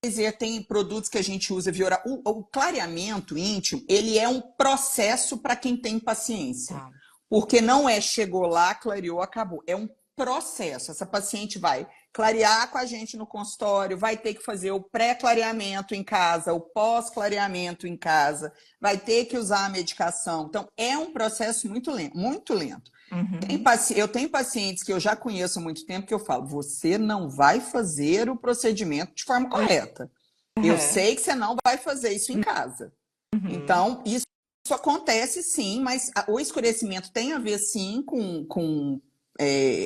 B: Laser tem produtos que a gente usa via oral. O clareamento íntimo, ele é um processo para quem tem paciência.
A: Tá.
B: Porque não é chegou lá, clareou, acabou. É um processo. Essa paciente vai clarear com a gente no consultório, vai ter que fazer o pré-clareamento em casa, o pós-clareamento em casa, vai ter que usar a medicação. Então, é um processo muito lento, muito lento.
A: Uhum.
B: Eu tenho pacientes que eu já conheço há muito tempo que eu falo, você não vai fazer o procedimento de forma correta. Eu
A: Uhum.
B: sei que você não vai fazer isso em casa.
A: Uhum.
B: Então, isso acontece sim, mas o escurecimento tem a ver sim com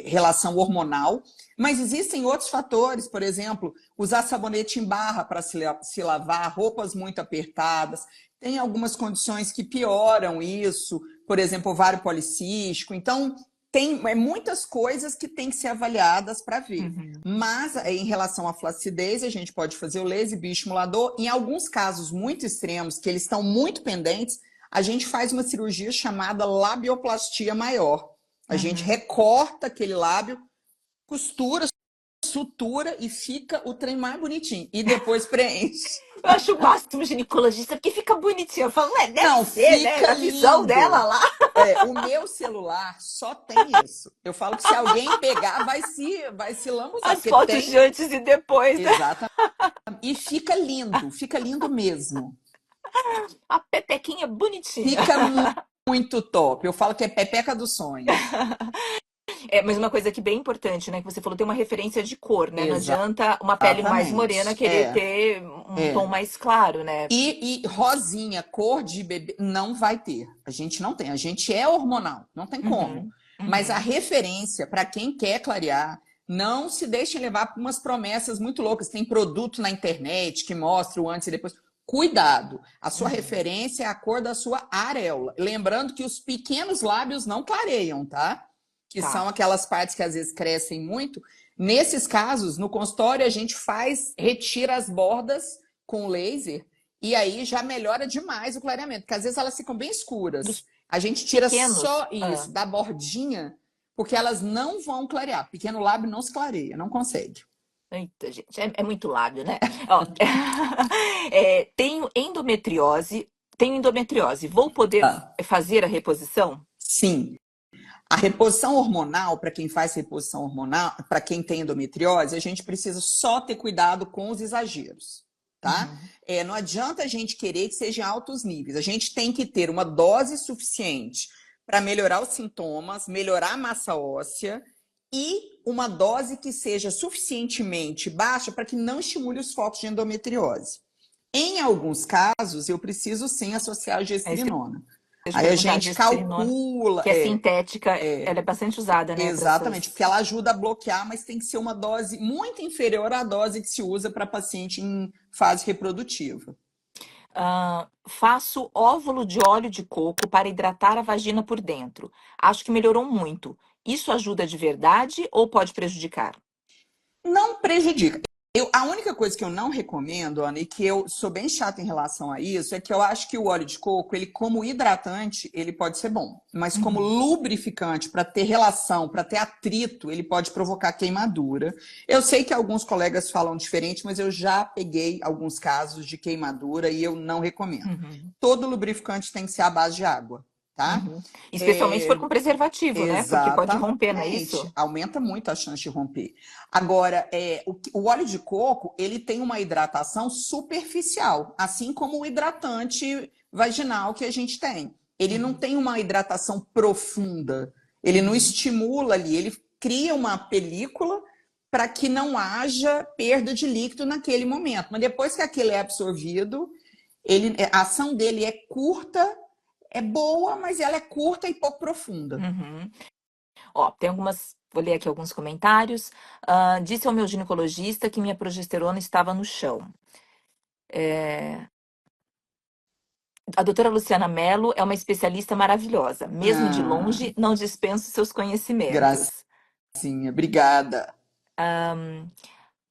B: relação hormonal, mas existem outros fatores, por exemplo, usar sabonete em barra para se lavar, roupas muito apertadas, tem algumas condições que pioram isso, por exemplo, ovário policístico. Então, tem muitas coisas que têm que ser avaliadas para ver.
A: Uhum.
B: Mas, em relação à flacidez, a gente pode fazer o laser bioestimulador. Em alguns casos muito extremos, que eles estão muito pendentes, a gente faz uma cirurgia chamada labioplastia maior. A gente
A: Uhum.
B: recorta aquele lábio, costura, sutura e fica o trem mais bonitinho. E depois preenche.
A: Eu acho o máximo ginecologista porque fica bonitinho. Eu falo, deve
B: Não,
A: ser, né?
B: fica
A: Na visão dela
B: lindo.
A: lá.
B: O meu celular só tem isso. Eu falo que se alguém pegar, vai se lambuzar,
A: As
B: porque
A: fotos de
B: tem.
A: antes e depois, né?
B: Exatamente. E fica lindo mesmo.
A: A pepequinha bonitinha.
B: Fica muito top. Eu falo que é pepeca dos sonhos.
A: É, mas uma coisa que bem importante, né? Que você falou, tem uma referência de cor, né? Não adianta uma pele mais morena
B: Exatamente.
A: querer ter um tom
B: É.
A: mais claro, né?
B: E rosinha, cor de bebê, não vai ter. A gente não tem. A gente é hormonal, não tem como.
A: Uhum,
B: Mas a
A: uhum,
B: referência, para quem quer clarear, não se deixem levar por umas promessas muito loucas. Tem produto na internet que mostra o antes e depois. Cuidado, a sua
A: uhum.
B: referência é a cor da sua areola. Lembrando que os pequenos lábios não clareiam, tá? Que são
A: Tá.
B: aquelas partes que às vezes crescem muito. Nesses casos, no consultório, a gente retira as bordas com laser e aí já melhora demais o clareamento, porque às vezes elas ficam bem escuras.
A: Dos
B: A gente tira
A: pequenos.
B: só isso, da bordinha, porque elas não vão clarear. Pequeno lábio não se clareia, não consegue.
A: Eita, gente, é muito lábio, né? Ó, tenho endometriose. Vou poder
B: Ah,
A: fazer a reposição?
B: sim. A reposição hormonal, para quem faz reposição hormonal, para quem tem endometriose, a gente precisa só ter cuidado com os exageros, tá?
A: Uhum.
B: Não adianta a gente querer que seja em altos níveis. A gente tem que ter uma dose suficiente para melhorar os sintomas, melhorar a massa óssea e uma dose que seja suficientemente baixa para que não estimule os focos de endometriose. Em alguns casos, eu preciso sim associar a
A: É isso que
B: gestrinona.
A: eu ia te
B: Aí a
A: perguntar, a
B: gente
A: gestrinona,
B: calcula,
A: que é sintética, ela é bastante usada, né, para
B: exatamente,
A: essas.
B: porque ela ajuda a bloquear, mas tem que ser uma dose muito inferior à dose que se usa para paciente em fase reprodutiva.
A: Faço óvulo de óleo de coco para hidratar a vagina por dentro. Acho que melhorou muito. Isso ajuda de verdade ou pode prejudicar?
B: Não prejudica. A única coisa que eu não recomendo, Ana, e que eu sou bem chata em relação a isso, é que eu acho que o óleo de coco, ele como hidratante, ele pode ser bom. Mas como
A: Uhum.
B: lubrificante, para ter relação, para ter atrito, ele pode provocar queimadura. Eu sei que alguns colegas falam diferente, mas eu já peguei alguns casos de queimadura e eu não recomendo.
A: Uhum.
B: Todo lubrificante tem que ser à base de água, tá?
A: Uhum. Especialmente se for com preservativo, né? Porque pode romper, não é
B: Exatamente.
A: isso?
B: Aumenta muito a chance de romper. Agora, o óleo de coco, ele tem uma hidratação superficial, assim como o hidratante vaginal que a gente tem. Ele não
A: Uhum.
B: tem uma hidratação profunda. Ele não
A: Uhum.
B: estimula ali, ele cria uma película para que não haja perda de líquido naquele momento. Mas depois que aquele é absorvido, a ação dele é curta, é boa, mas ela é curta e pouco profunda.
A: Uhum. Ó, tem algumas. Vou ler aqui alguns comentários. Disse ao meu ginecologista que minha progesterona estava no chão. A doutora Luciana Mello é uma especialista maravilhosa. Mesmo de
B: Ah,
A: longe, não dispenso seus conhecimentos.
B: gracinha, obrigada.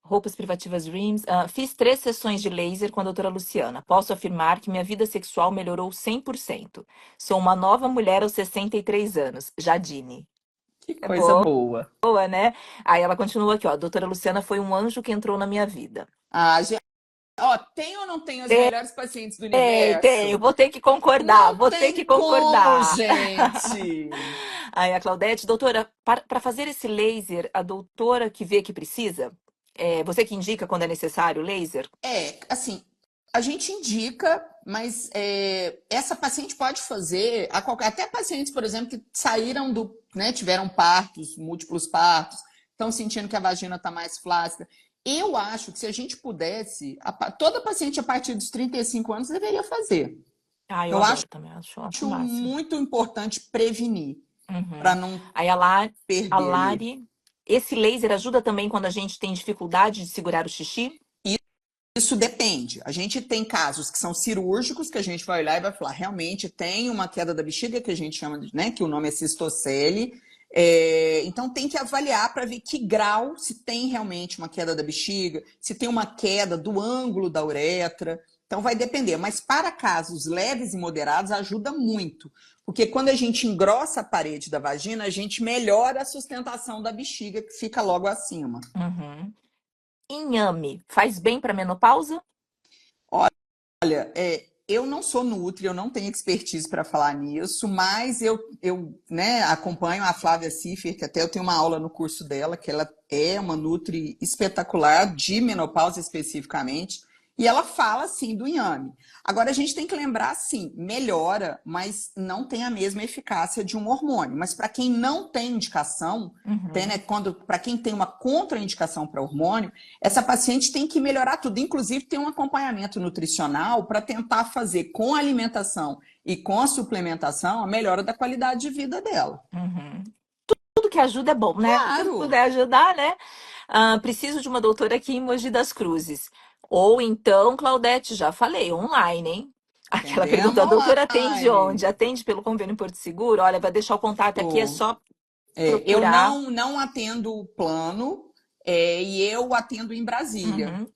A: Roupas privativas Dreams. Fiz 3 sessões de laser com a doutora Luciana. Posso afirmar que minha vida sexual melhorou 100%. Sou uma nova mulher aos 63 anos. Jadine.
B: Que
A: É
B: coisa
A: boa,
B: boa.
A: né? Aí ela continua aqui, ó. A doutora Luciana foi um anjo que entrou na minha vida.
B: Ah, gente, ó, tem ou não tem os
A: Tem,
B: melhores pacientes do
A: tem.
B: universo?
A: Vou ter que concordar.
B: Não
A: Vou ter que
B: tem como,
A: concordar.
B: gente.
A: Aí a Claudete, doutora, para fazer esse laser, a doutora que vê que precisa, você que indica quando é necessário o laser?
B: Assim, a gente indica, mas essa paciente pode fazer, até pacientes, por exemplo, que saíram né, tiveram partos, múltiplos partos, estão sentindo que a vagina está mais flácida. Eu acho que se a gente pudesse, toda paciente a partir dos 35 anos deveria fazer.
A: Ah, eu
B: Eu acho
A: adoro também, acho o máximo.
B: muito importante prevenir, para
A: Uhum.
B: não
A: Aí a
B: perder ali.
A: Lari, esse laser ajuda também quando a gente tem dificuldade de segurar o xixi?
B: Isso depende. A gente tem casos que são cirúrgicos, que a gente vai olhar e vai falar, realmente tem uma queda da bexiga, que a gente chama, né, que o nome é cistocele. Então tem que avaliar para ver que grau, se tem realmente uma queda da bexiga, se tem uma queda do ângulo da uretra. Então vai depender. Mas para casos leves e moderados ajuda muito. Porque quando a gente engrossa a parede da vagina, a gente melhora a sustentação da bexiga, que fica logo acima.
A: Uhum. Inhame, faz bem para menopausa?
B: Olha, eu não sou nutri, eu não tenho expertise para falar nisso, mas eu né, acompanho a Flávia Schiffer, que até eu tenho uma aula no curso dela, que ela é uma nutri espetacular, de menopausa especificamente, e ela fala, assim, do inhame. Agora, a gente tem que lembrar, assim, melhora, mas não tem a mesma eficácia de um hormônio. Mas para quem não tem indicação,
A: Uhum.
B: né, para quem tem uma contraindicação para hormônio, essa paciente tem que melhorar tudo, inclusive ter um acompanhamento nutricional para tentar fazer com a alimentação e com a suplementação a melhora da qualidade de vida dela.
A: Uhum. Tudo que ajuda é bom, né? Tudo que
B: Claro,
A: puder ajudar, né? Preciso de uma doutora aqui em Mogi das Cruzes. Ou então, Claudete, já falei, online, hein? Aquela
B: atendemos
A: pergunta, a doutora atende onde?
B: online.
A: Atende pelo convênio Porto Seguro? Olha, vai deixar o contato aqui, é só
B: Eu
A: procurar.
B: não atendo plano, e eu atendo em Brasília.
A: Uhum.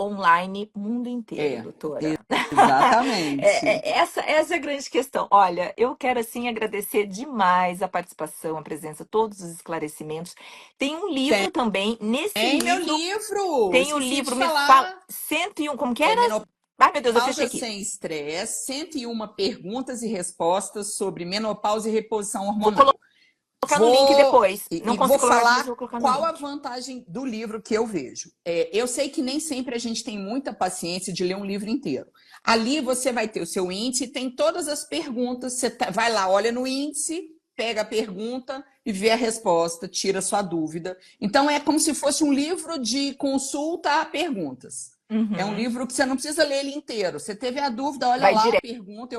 A: Online, mundo inteiro,
B: É,
A: doutora.
B: exatamente.
A: Essa é a grande questão. Olha, eu quero assim agradecer demais a participação, a presença, todos os esclarecimentos. Tem um livro também. Nesse
B: Tem meu
A: livro
B: livro,
A: tem o
B: esqueci de
A: livro, me fala,
B: falar.
A: 101, como que
B: É
A: era? Ai, meu Deus, eu fechei
B: Menopausa
A: aqui.
B: sem estresse, 101 perguntas e respostas sobre menopausa e reposição
A: Vou
B: hormonal.
A: colocar no link
B: Vou
A: depois. Não
B: vou
A: consigo colocar aqui, mas
B: falar
A: eu vou colocar no
B: qual a
A: link.
B: vantagem do livro que eu vejo. Eu sei que nem sempre a gente tem muita paciência de ler um livro inteiro. Ali você vai ter o seu índice, tem todas as perguntas. Você vai lá, olha no índice, pega a pergunta e vê a resposta, tira a sua dúvida. Então é como se fosse um livro de consulta a perguntas. É um
A: Uhum.
B: livro que você não precisa ler ele inteiro. Você teve a dúvida, olha
A: Vai
B: lá a
A: direto.
B: pergunta,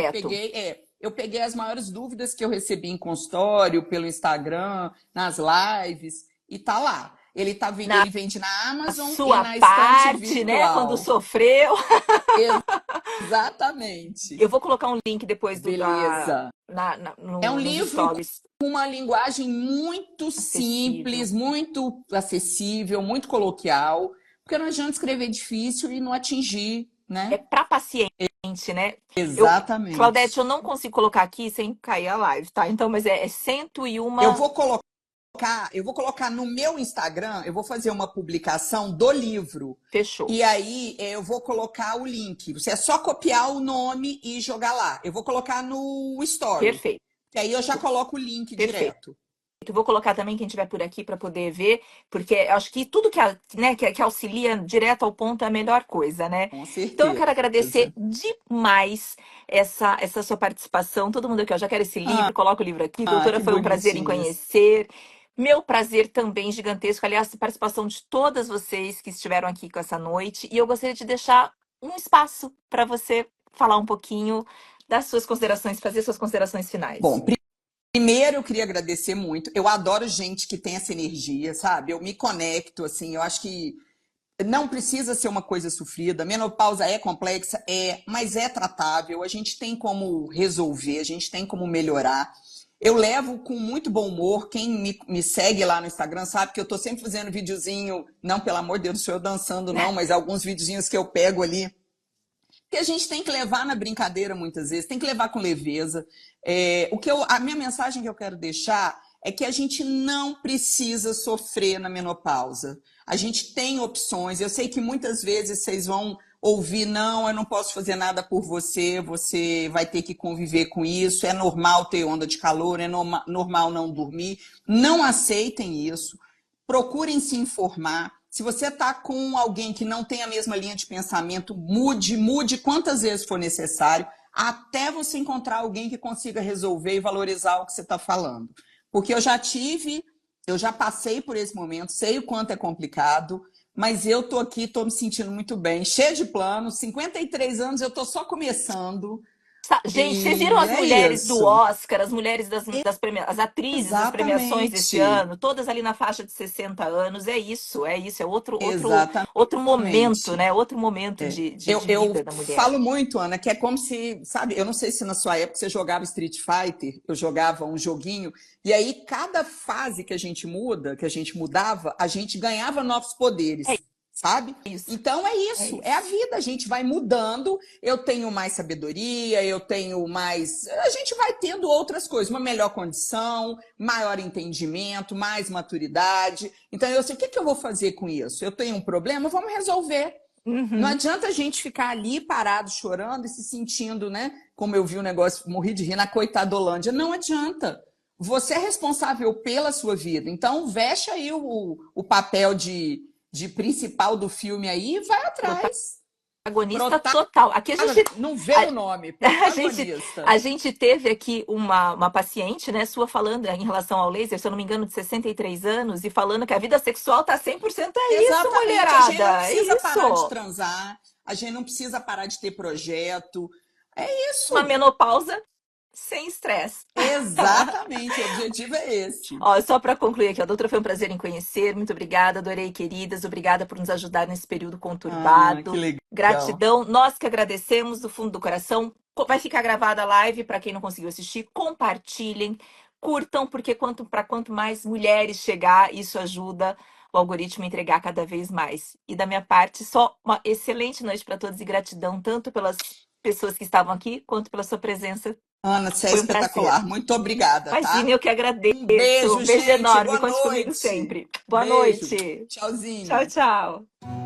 B: eu peguei as maiores dúvidas que eu recebi em consultório, pelo Instagram, nas lives, e tá lá.
A: Na
B: Ele vende na Amazon e
A: sua
B: na estante
A: parte, né? Quando
B: virtual.
A: sofreu.
B: Exatamente.
A: Eu vou colocar um link depois
B: Beleza. É um
A: nos
B: livro
A: stories.
B: com uma linguagem muito
A: Acessível.
B: simples, muito acessível, muito coloquial, porque não adianta escrever difícil e não atingir,
A: É
B: né?
A: para paciente, né? Eu, Claudete,
B: Exatamente.
A: eu não consigo colocar aqui sem cair a live, tá? Então, mas é 101.
B: Eu vou colocar eu vou colocar no meu Instagram, eu vou fazer uma publicação do livro.
A: Fechou.
B: E aí eu vou colocar o link. Você é só copiar o nome e jogar lá. Eu vou colocar no Story.
A: Perfeito.
B: E aí eu já coloco o link
A: Perfeito.
B: direto.
A: Eu vou colocar também quem estiver por aqui para poder ver, porque eu acho que tudo né, que auxilia direto ao ponto é a melhor coisa, né?
B: Com
A: Então eu quero agradecer
B: certeza.
A: demais essa sua participação. Todo mundo aqui, eu já quero esse livro, coloca o livro aqui.
B: Ah,
A: Doutora,
B: que
A: foi um prazer em
B: bonitinhos.
A: conhecer. Meu prazer também gigantesco, aliás, a participação de todas vocês que estiveram aqui com essa noite. E eu gostaria de deixar um espaço para você falar um pouquinho das suas considerações, fazer suas considerações
B: Bom,
A: finais.
B: primeiro eu queria agradecer muito. Eu adoro gente que tem essa energia, sabe? Eu me conecto, assim, eu acho que não precisa ser uma coisa sofrida. Menopausa é complexa, mas é tratável. A gente tem como resolver, a gente tem como melhorar. Eu levo com muito bom humor. Quem me segue lá no Instagram sabe que eu estou sempre fazendo videozinho, não, pelo amor de Deus, não sou eu dançando, não, mas alguns videozinhos que eu pego ali que a gente tem que levar na brincadeira muitas vezes, tem que levar com leveza. A minha mensagem que eu quero deixar é que a gente não precisa sofrer na menopausa. A gente tem opções. Eu sei que muitas vezes vocês vão ouvir, não, eu não posso fazer nada por você, você vai ter que conviver com isso, é normal ter onda de calor, é normal não dormir. Não aceitem isso. Procurem se informar. Se você está com alguém que não tem a mesma linha de pensamento, mude quantas vezes for necessário, até você encontrar alguém que consiga resolver e valorizar o que você está falando. Porque eu já passei por esse momento, sei o quanto é complicado, mas eu tô aqui, tô me sentindo muito bem, cheia de planos, 53 anos, eu tô só começando.
A: Gente, vocês viram
B: E
A: as
B: é
A: mulheres do
B: isso.
A: Oscar, as mulheres as atrizes das premiações desse
B: Exatamente.
A: ano, todas ali na faixa de 60 anos. É outro momento,
B: Exatamente.
A: né? Outro momento de
B: Eu
A: vida da mulher.
B: falo muito, Ana, que é como se, sabe, eu não sei se na sua época você jogava Street Fighter, eu jogava um joguinho, e aí cada fase que a gente muda, que a gente mudava, a gente ganhava novos
A: É
B: poderes, sabe?
A: isso,
B: Então é
A: é
B: isso, é a
A: isso.
B: vida, a gente vai mudando, eu tenho mais sabedoria, eu tenho mais. A gente vai tendo outras coisas, uma melhor condição, maior entendimento, mais maturidade. Então eu sei, o que que eu vou fazer com isso? Eu tenho um problema, vamos resolver. Não
A: Uhum.
B: adianta a gente ficar ali parado, chorando e se sentindo, né? Como eu vi o negócio, morri de rir na coitadolândia. Não adianta. Você é responsável pela sua vida. Então, veste aí o papel de principal do filme aí e vai atrás.
A: Protagonista total. Aqui
B: Não veio o nome,
A: a gente,
B: protagonista.
A: a gente teve aqui uma paciente, né, sua falando em relação ao laser, se eu não me engano, de 63 anos, e falando que a vida sexual tá 100%. É isso,
B: Exatamente. A gente não
A: mulherada. É
B: precisa parar de
A: isso.
B: transar, a gente não precisa parar de ter projeto. É
A: Uma
B: isso.
A: menopausa sem estresse.
B: Exatamente, o objetivo é esse.
A: Ó, só para concluir aqui, a doutora, foi um prazer em conhecer. Muito obrigada, adorei, queridas. Obrigada por nos ajudar nesse período
B: Ah, que
A: conturbado.
B: legal.
A: Gratidão. Nós que agradecemos do fundo do coração. Vai ficar gravada a live para quem não conseguiu assistir. Compartilhem, curtam, porque quanto mais mulheres chegar, isso ajuda o algoritmo entregar cada vez mais. E da minha parte, só uma excelente noite para todos e gratidão tanto pelas pessoas que estavam aqui quanto pela sua presença.
B: Ana, você é
A: Foi um prazer.
B: espetacular. Muito obrigada,
A: Imagina,
B: tá?
A: eu que agradeço.
B: Um beijo,
A: Um beijo
B: gente.
A: enorme.
B: Boa
A: Conte comigo
B: noite.
A: sempre. Boa
B: Beijo.
A: noite. Tchau,
B: Tchauzinho.
A: tchau.